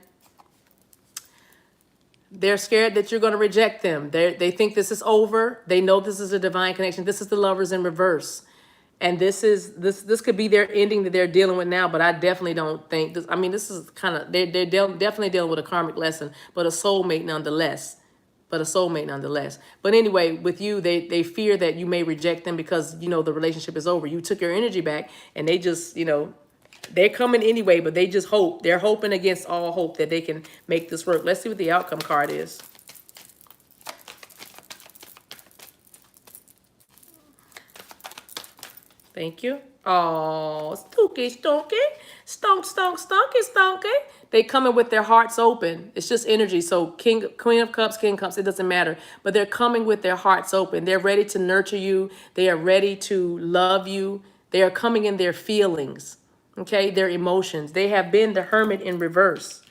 They're scared that you're going to reject them. They think this is over. They know this is a divine connection. This is the Lovers in reverse. And this could be their ending that they're dealing with now, but I definitely don't think this. This is kind of, they're definitely dealing with a karmic lesson, but a soulmate nonetheless. But anyway, with you, they fear that you may reject them because, the relationship is over. You took your energy back and they just, they're coming anyway, but they just hope. They're hoping against all hope that they can make this work. Let's see what the outcome card is. Thank you. Oh, stonky. They coming with their hearts open. It's just energy. So Queen of Cups, King of Cups, it doesn't matter. But they're coming with their hearts open. They're ready to nurture you. They are ready to love you. They are coming in their feelings, okay, their emotions. They have been the Hermit in reverse,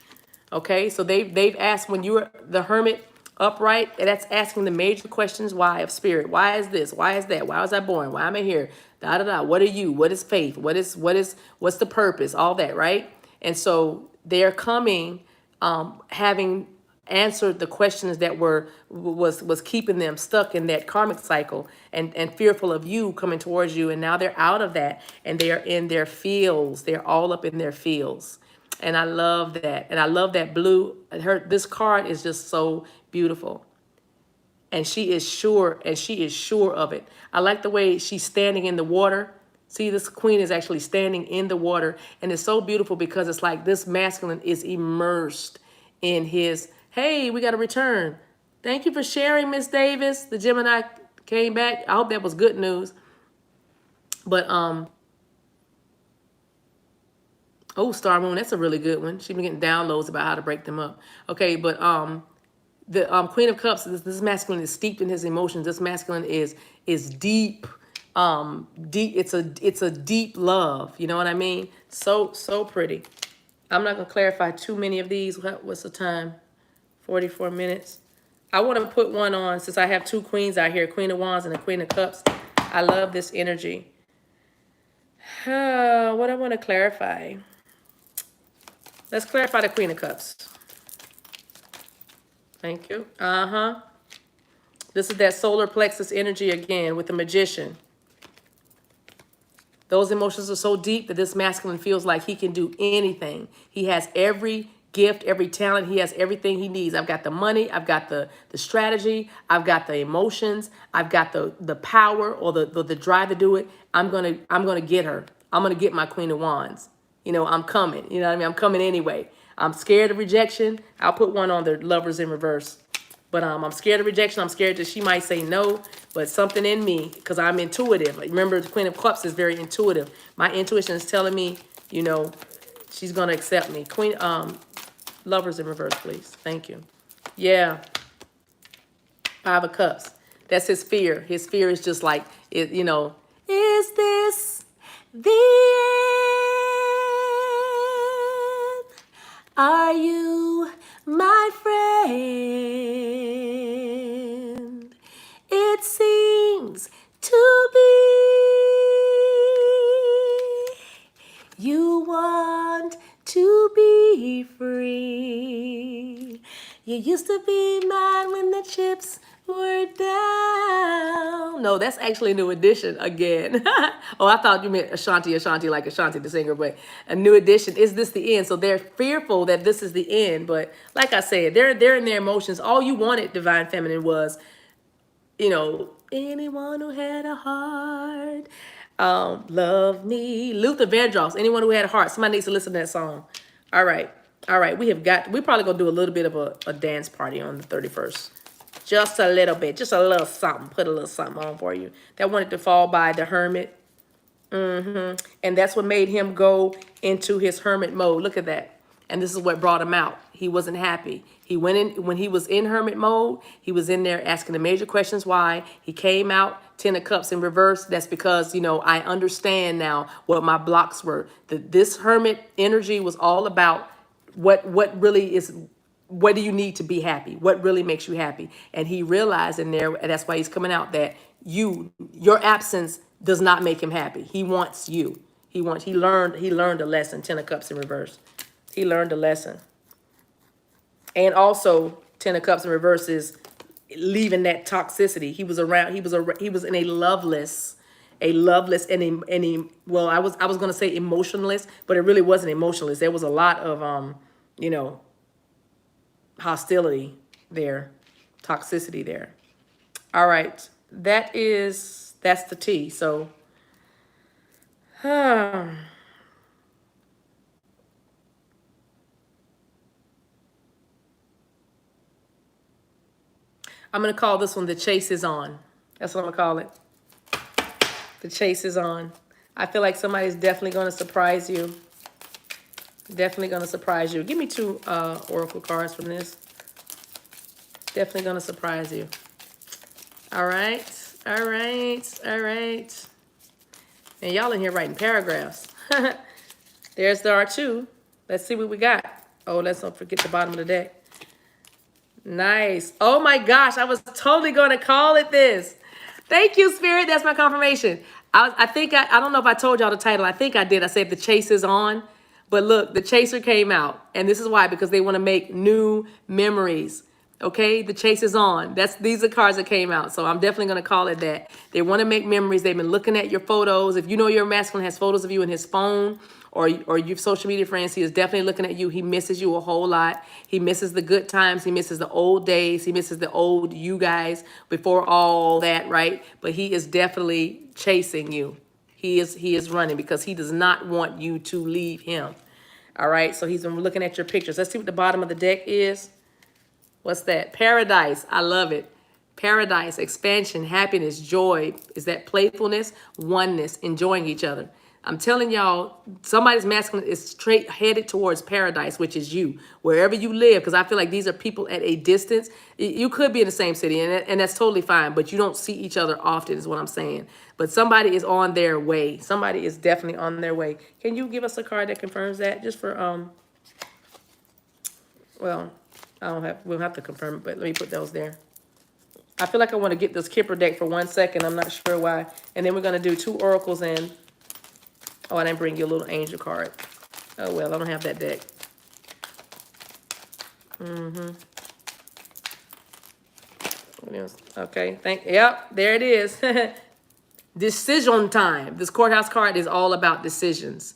okay? So they've asked, when you're the Hermit upright, that's asking the major questions, why of spirit. Why is this? Why is that? Why was I born? Why am I here? What are you? What is faith? What's the purpose? All that, right? And so they're coming, having answered the questions that was keeping them stuck in that karmic cycle and fearful of you coming towards you. And now they're out of that and they are in their fields. They're all up in their fields. And I love that. And I love that blue. This card is just so beautiful. And she is sure of it. I like the way she's standing in the water. See, this queen is actually standing in the water. And it's so beautiful because it's like this masculine is immersed in his Hey, we got a return. Thank you for sharing, Miss Davis. The Gemini came back. I hope that was good news. But oh, Star Moon, that's a really good one. She's been getting downloads about how to break them up. Okay, but the Queen of Cups, this masculine is steeped in his emotions. This masculine is deep, deep. It's a deep love. You know what I mean? So pretty. I'm not gonna clarify too many of these. What's the time? 44 minutes. I want to put one on since I have two queens out here, Queen of Wands and the Queen of Cups. I love this energy. What I want to clarify. Let's clarify the Queen of Cups. Thank you. This is that solar plexus energy again with the Magician. Those emotions are so deep that this masculine feels like he can do anything. He has every gift, every talent. He has everything he needs. I've got the money. I've got the strategy. I've got the emotions. I've got the power or the drive to do it. I'm gonna get her. I'm gonna get my Queen of Wands. You know, I'm coming. You know what I mean? I'm coming anyway. I'm scared of rejection. I'll put one on the Lovers in reverse. But I'm scared of rejection. I'm scared that she might say no, but something in me, because I'm intuitive. Like, remember, the Queen of Cups is very intuitive. My intuition is telling me, you know, she's going to accept me. Queen, Lovers in reverse, please. Thank you. Yeah. 5 of Cups. That's his fear. His fear is just like, you know, is this the end? Are you my friend? It seems to be you want to be free. You used to be mine when the chips were down. No, that's actually a New Edition again. Oh, I thought you meant Ashanti like Ashanti the singer, but a New Edition. Is this the end? So they're fearful that this is the end. But like I said, they're in their emotions. All you wanted, Divine Feminine, was, you know, anyone who had a heart, love me. Luther Vandross, anyone who had a heart. Somebody needs to listen to that song. All right. We're probably going to do a little bit of a dance party on the 31st. Just a little bit. Just a little something. Put a little something on for you. That Wanted to Fall by the Hermit. And that's what made him go into his hermit mode. Look at that. And this is what brought him out. He wasn't happy. He went in, when he was in hermit mode, he was in there asking the major questions why. He came out, 10 of Cups in reverse. That's because, you know, I understand now what my blocks were. This hermit energy was all about what really is, what do you need to be happy? What really makes you happy? And he realized in there, and that's why he's coming out, that your absence does not make him happy. He wants you. He learned a lesson. 10 of Cups in reverse. He learned a lesson. And also 10 of Cups in reverse is leaving that toxicity. He was in a loveless and well, I was going to say emotionless, but it really wasn't emotionless. There was a lot of you know, hostility there, toxicity there. All right, that's the T. So I'm going to call this one The Chase is On. That's what I'm going to call it. The chase is on. I feel like somebody's definitely going to surprise you. Definitely going to surprise you. Give me 2 oracle cards from this. Definitely going to surprise you. All right. And y'all in here writing paragraphs. There's the R2. Let's see what we got. Oh, let's not forget the bottom of the deck. Nice. Oh my gosh, I was totally going to call it this. Thank you, Spirit. That's my confirmation. I don't know if I told y'all the title. I think I did. I said The Chase is On. But look, the Chaser came out. And this is why, because they want to make new memories. Okay, The Chase is On. These are cards that came out. So I'm definitely going to call it that. They want to make memories. They've been looking at your photos. If you know your masculine has photos of you in his phone, or your social media friends, he is definitely looking at you. He misses you a whole lot. He misses the good times. He misses the old days. He misses the old you guys before all that, right? But he is definitely chasing you. He is running because he does not want you to leave him. All right, so he's been looking at your pictures. Let's see what the bottom of the deck is. What's that? Paradise. I love it. Paradise, expansion, happiness, joy. Is that playfulness, oneness, enjoying each other. I'm telling y'all, somebody's masculine is straight headed towards paradise, which is you, wherever you live. Because I feel like these are people at a distance. You could be in the same city, and that's totally fine, but you don't see each other often, is what I'm saying. But somebody is on their way. Somebody is definitely on their way. Can you give us a card that confirms that? Just for, well, we'll have to confirm it, but let me put those there. I feel like I want to get this Kipper deck for 1 second. I'm not sure why. And then we're going to do 2 oracles and, oh, I didn't bring you a little angel card. Oh, well, I don't have that deck. What else? Okay, yep, there it is. Decision time. This courthouse card is all about decisions.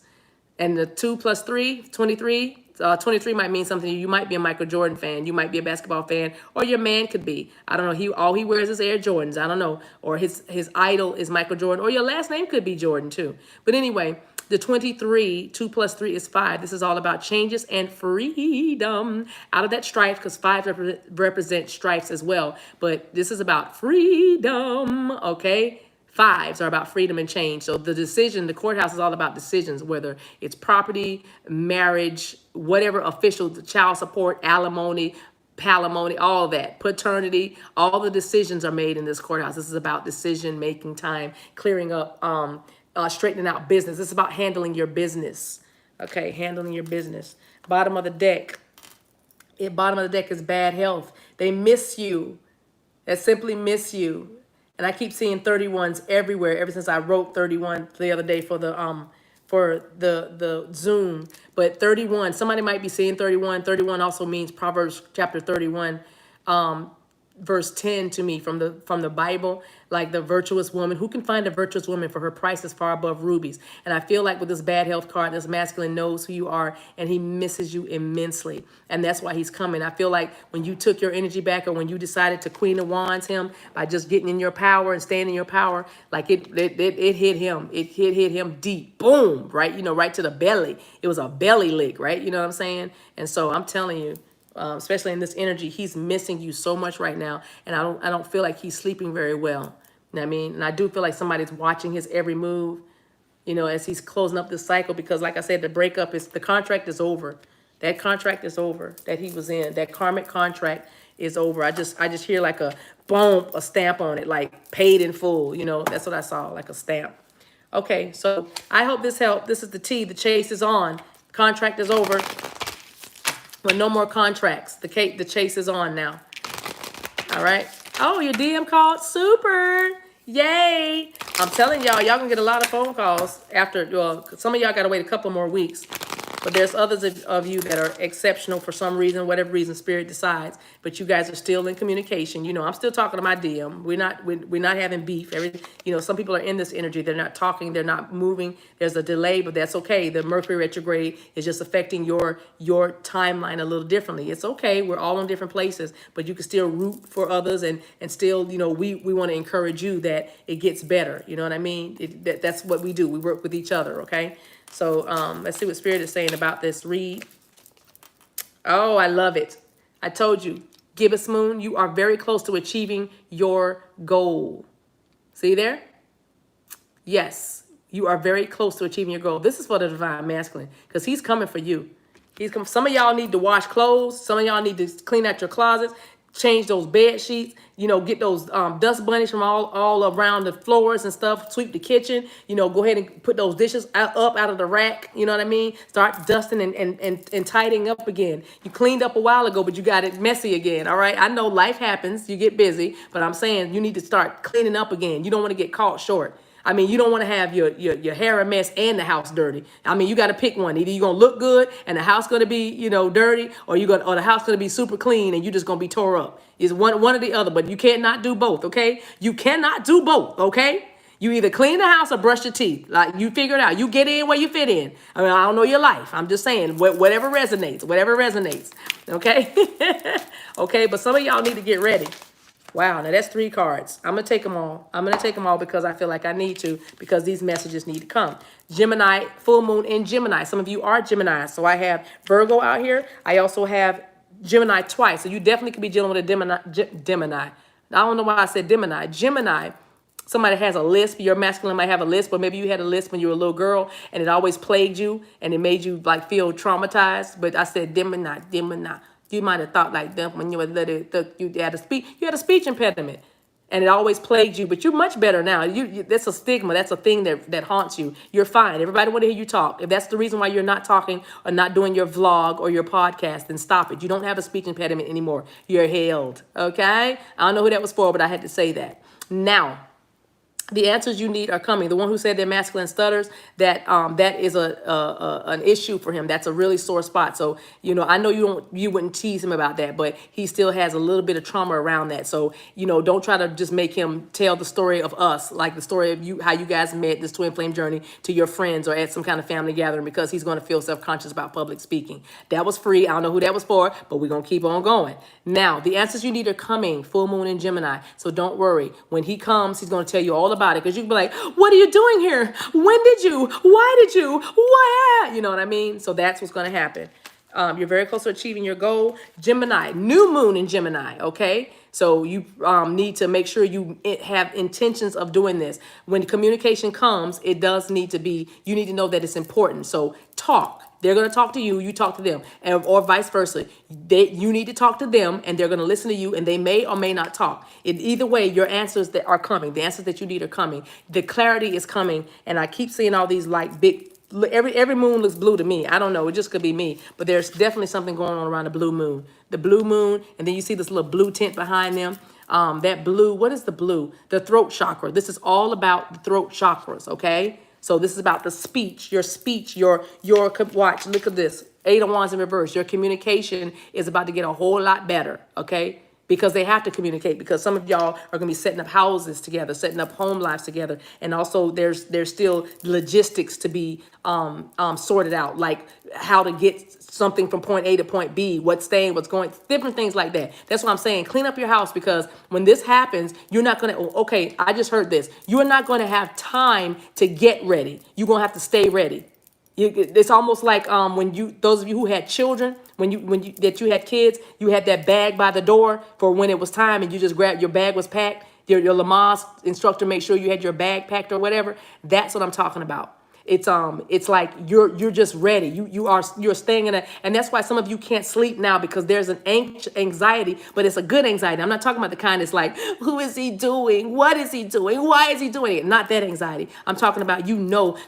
And the 2 + 3, 23. 23 might mean something to you. You might be a Michael Jordan fan. You might be a basketball fan, or your man could be. I don't know. All he wears is Air Jordans. I don't know. Or his idol is Michael Jordan, or your last name could be Jordan too. But anyway, the 23, 2 + 3 is 5. This is all about changes and freedom out of that strife, because 5 represent strifes as well. But this is about freedom, okay? 5s are about freedom and change. So the decision, the courthouse is all about decisions, whether it's property, marriage, whatever official, child support, alimony, palimony, all that, paternity, all the decisions are made in this courthouse. This is about decision-making time, clearing up, straightening out business. This is about handling your business. Okay, handling your business. Bottom of the deck. Bottom of the deck is bad health. They miss you. They simply miss you. And I keep seeing 31s everywhere ever since I wrote 31 the other day for the Zoom. But 31, somebody might be seeing 31. 31 also means Proverbs chapter 31, verse 10 to me from the Bible, like the virtuous woman. Who can find a virtuous woman, for her price is far above rubies? And I feel like with this bad health card, this masculine knows who you are, and he misses you immensely. And that's why he's coming. I feel like when you took your energy back, or when you decided to Queen of Wands him by just getting in your power and staying in your power, like it hit him. It hit him deep. Boom, right? You know, right to the belly. It was a belly lick, right? You know what I'm saying? And so I'm telling you, especially in this energy, he's missing you so much right now. And I don't feel like he's sleeping very well. You know what I mean? And I do feel like somebody's watching his every move, you know, as he's closing up this cycle, because like I said, the contract is over. That contract is over that he was in. That karmic contract is over. I just hear like a boom, a stamp on it, like paid in full. You know, that's what I saw, like a stamp. Okay, so I hope this helped. This is the T. The chase is on. Contract is over. But no more contracts. The chase is on now. All right. Oh, your DM called. Super. Yay. I'm telling y'all can get a lot of phone calls after, well, some of y'all got to wait a couple more weeks. But there's others of you that are exceptional for some reason, whatever reason Spirit decides. But you guys are still in communication. You know, I'm still talking to my DM. We're not having beef. You know, some people are in this energy. They're not talking. They're not moving. There's a delay, but that's okay. The Mercury retrograde is just affecting your timeline a little differently. It's okay. We're all in different places, but you can still root for others and still, you know, we want to encourage you that it gets better. You know what I mean? That's what we do. We work with each other. Okay. So let's see what Spirit is saying about this read. Oh, I love it. I told you, Gibbous Moon, you are very close to achieving your goal. See there? Yes, you are very close to achieving your goal. This is for the Divine Masculine, because he's coming for you. Some of y'all need to wash clothes. Some of y'all need to clean out your closets, change those bed sheets, you know, get those dust bunnies from all around the floors and stuff, sweep the kitchen, you know, go ahead and put those dishes up out of the rack, you know what I mean? Start dusting and tidying up again. You cleaned up a while ago, but you got it messy again, all right? I know life happens, you get busy, but I'm saying you need to start cleaning up again. You don't want to get caught short. I mean, you don't want to have your hair a mess and the house dirty. I mean, you got to pick one. Either you're going to look good and the house going to be, you know, dirty, or the house going to be super clean and you're just going to be tore up. It's one or the other, but you can't not do both, okay? You cannot do both, okay? You either clean the house or brush your teeth. Like, you figure it out. You get in where you fit in. I mean, I don't know your life. I'm just saying, whatever resonates, okay? Okay, but some of y'all need to get ready. Wow, now that's 3 cards. I'm going to take them all. I'm going to take them all because I feel like I need to, because these messages need to come. Gemini, full moon in Gemini. Some of you are Gemini. So I have Virgo out here. I also have Gemini twice. So you definitely could be dealing with a Gemini. I don't know why I said Gemini. Gemini, somebody has a lisp. Your masculine might have a lisp, or maybe you had a lisp when you were a little girl and it always plagued you and it made you like feel traumatized. But I said Gemini, Gemini. You might have thought like that when you were little. You had a speech impediment. And it always plagued you, but you're much better now. That's a stigma. That's a thing that haunts you. You're fine. Everybody want to hear you talk. If that's the reason why you're not talking or not doing your vlog or your podcast, then stop it. You don't have a speech impediment anymore. You're healed. Okay? I don't know who that was for, but I had to say that. Now, the answers you need are coming. The one who said their masculine stutters, that is an issue for him. That's a really sore spot. So, I know you wouldn't tease him about that, but he still has a little bit of trauma around that. So, don't try to just make him tell the story of us, like the story of how you guys met, this twin flame journey, to your friends or at some kind of family gathering, because he's going to feel self-conscious about public speaking. That was free. I don't know who that was for, but we're going to keep on going. Now, the answers you need are coming. Full moon in Gemini. So don't worry. When he comes, he's going to tell you all about it, because you can be like, what are you doing here? When did you? Why did you? Why? You know what I mean? So that's what's going to happen. You're very close to achieving your goal. Gemini, new moon in Gemini, okay? So you need to make sure you have intentions of doing this. When communication comes, it does need to be, you need to know that it's important. So talk. They're going to talk to you, you talk to them, or vice versa. You need to talk to them, and they're going to listen to you, and they may or may not talk. Either way, your answers that are coming, the answers that you need are coming. The clarity is coming, and I keep seeing all these like big, every moon looks blue to me. I don't know, it just could be me, but there's definitely something going on around the blue moon. The blue moon, and then you see this little blue tint behind them. That blue, what is the blue? The throat chakra. This is all about the throat chakras, okay? So this is about the speech, your watch, look at this. 8 of Wands in reverse. Your communication is about to get a whole lot better, okay? Because they have to communicate, because some of y'all are going to be setting up houses together, setting up home lives together. And also there's still logistics to be sorted out, like how to get something from point A to point B, what's staying, what's going, different things like that. That's what I'm saying. Clean up your house, because when this happens, you're not going to, okay, I just heard this. You're not going to have time to get ready. You're going to have to stay ready. It's almost like those of you who had children, when you had kids, you had that bag by the door for when it was time, and you just grabbed, your bag was packed. Your Lamaze instructor made sure you had your bag packed or whatever. That's what I'm talking about. It's like you're just ready. You're staying in and that's why some of you can't sleep now, because there's an anxiety, but it's a good anxiety. I'm not talking about the kind that's like, who is he doing? What is he doing? Why is he doing it? Not that anxiety. I'm talking about,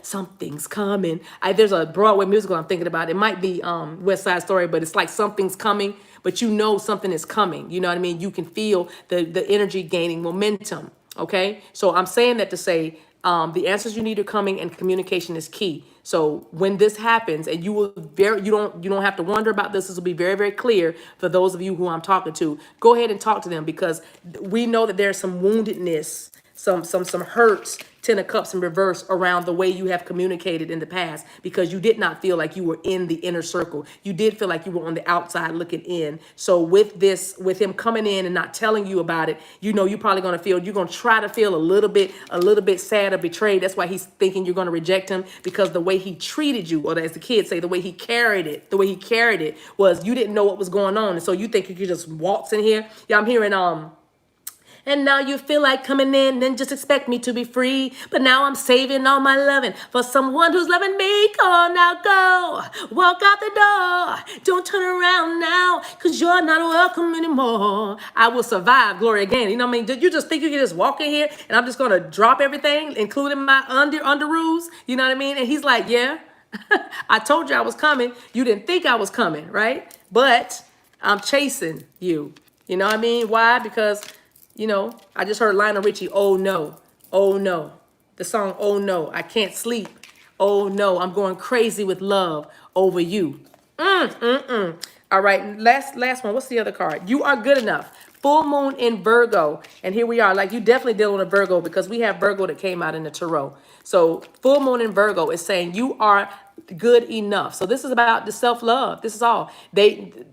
something's coming. There's a Broadway musical I'm thinking about. It might be West Side Story, but it's like something's coming, but something is coming. You know what I mean? You can feel the energy gaining momentum. Okay, so I'm saying that to say, the answers you need are coming, and communication is key. So when this happens, and you don't have to wonder about this. This will be very, very clear for those of you who I'm talking to. Go ahead and talk to them, because we know that there's some woundedness, some hurts, 10 of Cups in reverse, around the way you have communicated in the past, because you did not feel like you were in the inner circle. You did feel like you were on the outside looking in. So with him coming in and not telling you about it, you're probably going to try to feel a little bit sad or betrayed. That's why he's thinking you're going to reject him, because the way he treated you, or as the kids say, the way he carried it was, you didn't know what was going on. And so you think you could just waltz in here. Yeah, I'm hearing, and now you feel like coming in and just expect me to be free. But now I'm saving all my loving for someone who's loving me. Come on now, go. Walk out the door. Don't turn around now, because you're not welcome anymore. I will survive, glory again. You know what I mean? You just think you can just walk in here and I'm just going to drop everything, including my underoos? You know what I mean? And he's like, yeah, I told you I was coming. You didn't think I was coming, right? But I'm chasing you. You know what I mean? Why? Because I just heard Lionel Richie, oh no, oh no. The song, oh no, I can't sleep. Oh no, I'm going crazy with love over you. All right, last one. What's the other card? You are good enough. Full moon in Virgo. And here we are. Like, you definitely dealing with a Virgo, because we have Virgo that came out in the tarot. So full moon in Virgo is saying you are good enough. So this is about the self-love. This is all.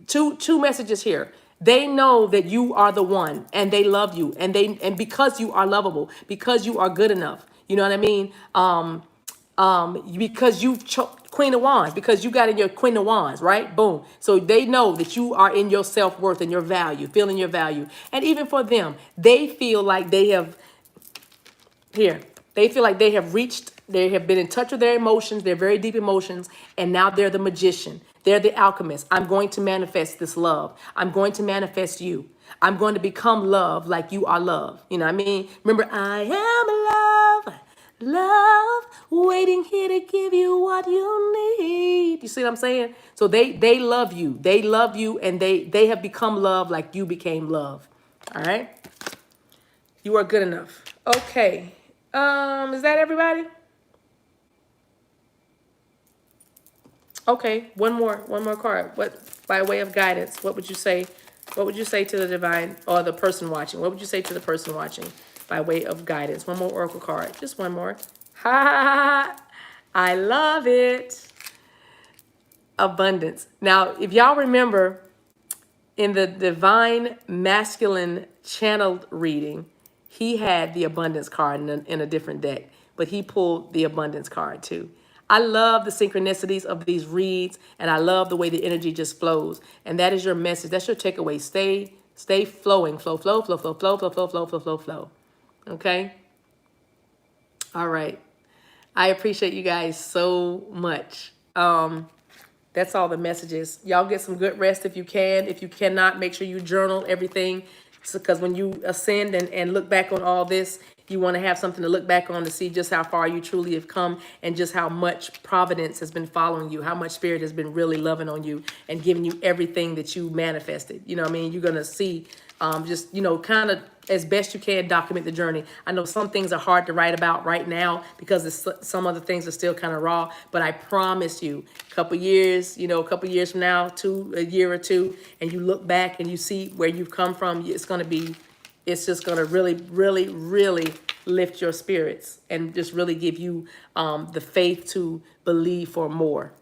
Two messages here. They know that you are the one, and they love you, and because you are lovable, because you are good enough. You know what I mean? Because Queen of Wands, because you got in your Queen of Wands, right? Boom. So they know that you are in your self-worth and your value, feeling your value. And even for them, they feel like they have, they feel like they have reached, they have been in touch with their emotions, their very deep emotions, and now they're the magician. They're the alchemist. I'm going to manifest this love. I'm going to manifest you. I'm going to become love like you are love. You know what I mean? Remember, I am love. Love, waiting here to give you what you need. You see what I'm saying? So they love you. They love you, and they have become love like you became love. All right? You are good enough. Okay. Is that everybody? Okay, one more card. What, by way of guidance, what would you say? What would you say to the divine or the person watching? What would you say to the person watching by way of guidance? One more oracle card. Just one more. Ha ha ha. I love it. Abundance. Now, if y'all remember in the divine masculine channeled reading, he had the abundance card in a different deck, but he pulled the abundance card too. I love the synchronicities of these reads, and I love the way the energy just flows. And that is your message. That's your takeaway. Stay flowing. Flow, flow, flow, flow, flow, flow, flow, flow, flow, flow, flow. Okay? All right. I appreciate you guys so much. That's all the messages. Y'all get some good rest if you can. If you cannot, make sure you journal everything. Because when you ascend and look back on all this, you want to have something to look back on to see just how far you truly have come and just how much providence has been following you, how much spirit has been really loving on you and giving you everything that you manifested. You know what I mean? You're going to see just, you know, kind of as best you can document the journey. I know some things are hard to write about right now because some other things are still kind of raw, but I promise you a couple years, you know, a couple years from now, a year or two, and you look back and you see where you've come from, it's just going to really, really, really lift your spirits and just really give you the faith to believe for more.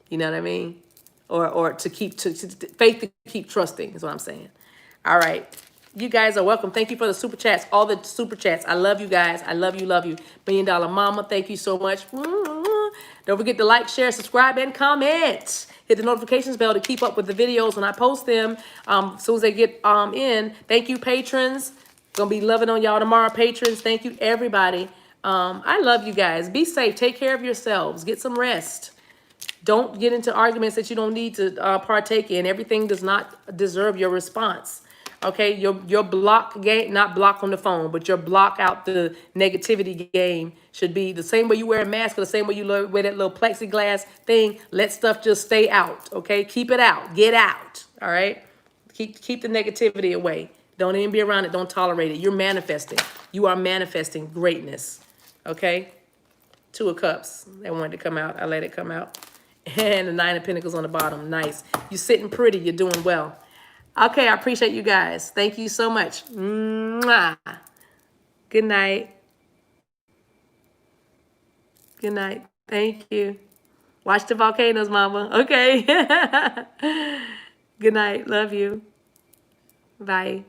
You know what I mean? Or to faith to keep trusting is what I'm saying. All right. You guys are welcome. Thank you for the super chats, all the super chats. I love you guys. I love you, love you. $1 Million Mama, thank you so much. Don't forget to like, share, subscribe, and comment. Hit the notifications bell to keep up with the videos when I post them. As soon as they get in. Thank you, patrons. Gonna be loving on y'all tomorrow, patrons. Thank you, everybody. I love you guys. Be safe. Take care of yourselves. Get some rest. Don't get into arguments that you don't need to partake in. Everything does not deserve your response. Okay, your block game, not block on the phone, but your block out the negativity game should be the same way you wear a mask or the same way you wear that little plexiglass thing. Let stuff just stay out, okay? Keep it out. Get out, all right? Keep the negativity away. Don't even be around it. Don't tolerate it. You're manifesting. You are manifesting greatness, okay? 2 of Cups. They wanted to come out. I let it come out. And the 9 of Pentacles on the bottom. Nice. You're sitting pretty. You're doing well. Okay, I appreciate you guys. Thank you so much. Mwah. Good night. Good night. Thank you. Watch the volcanoes, mama. Okay. Good night. Love you. Bye.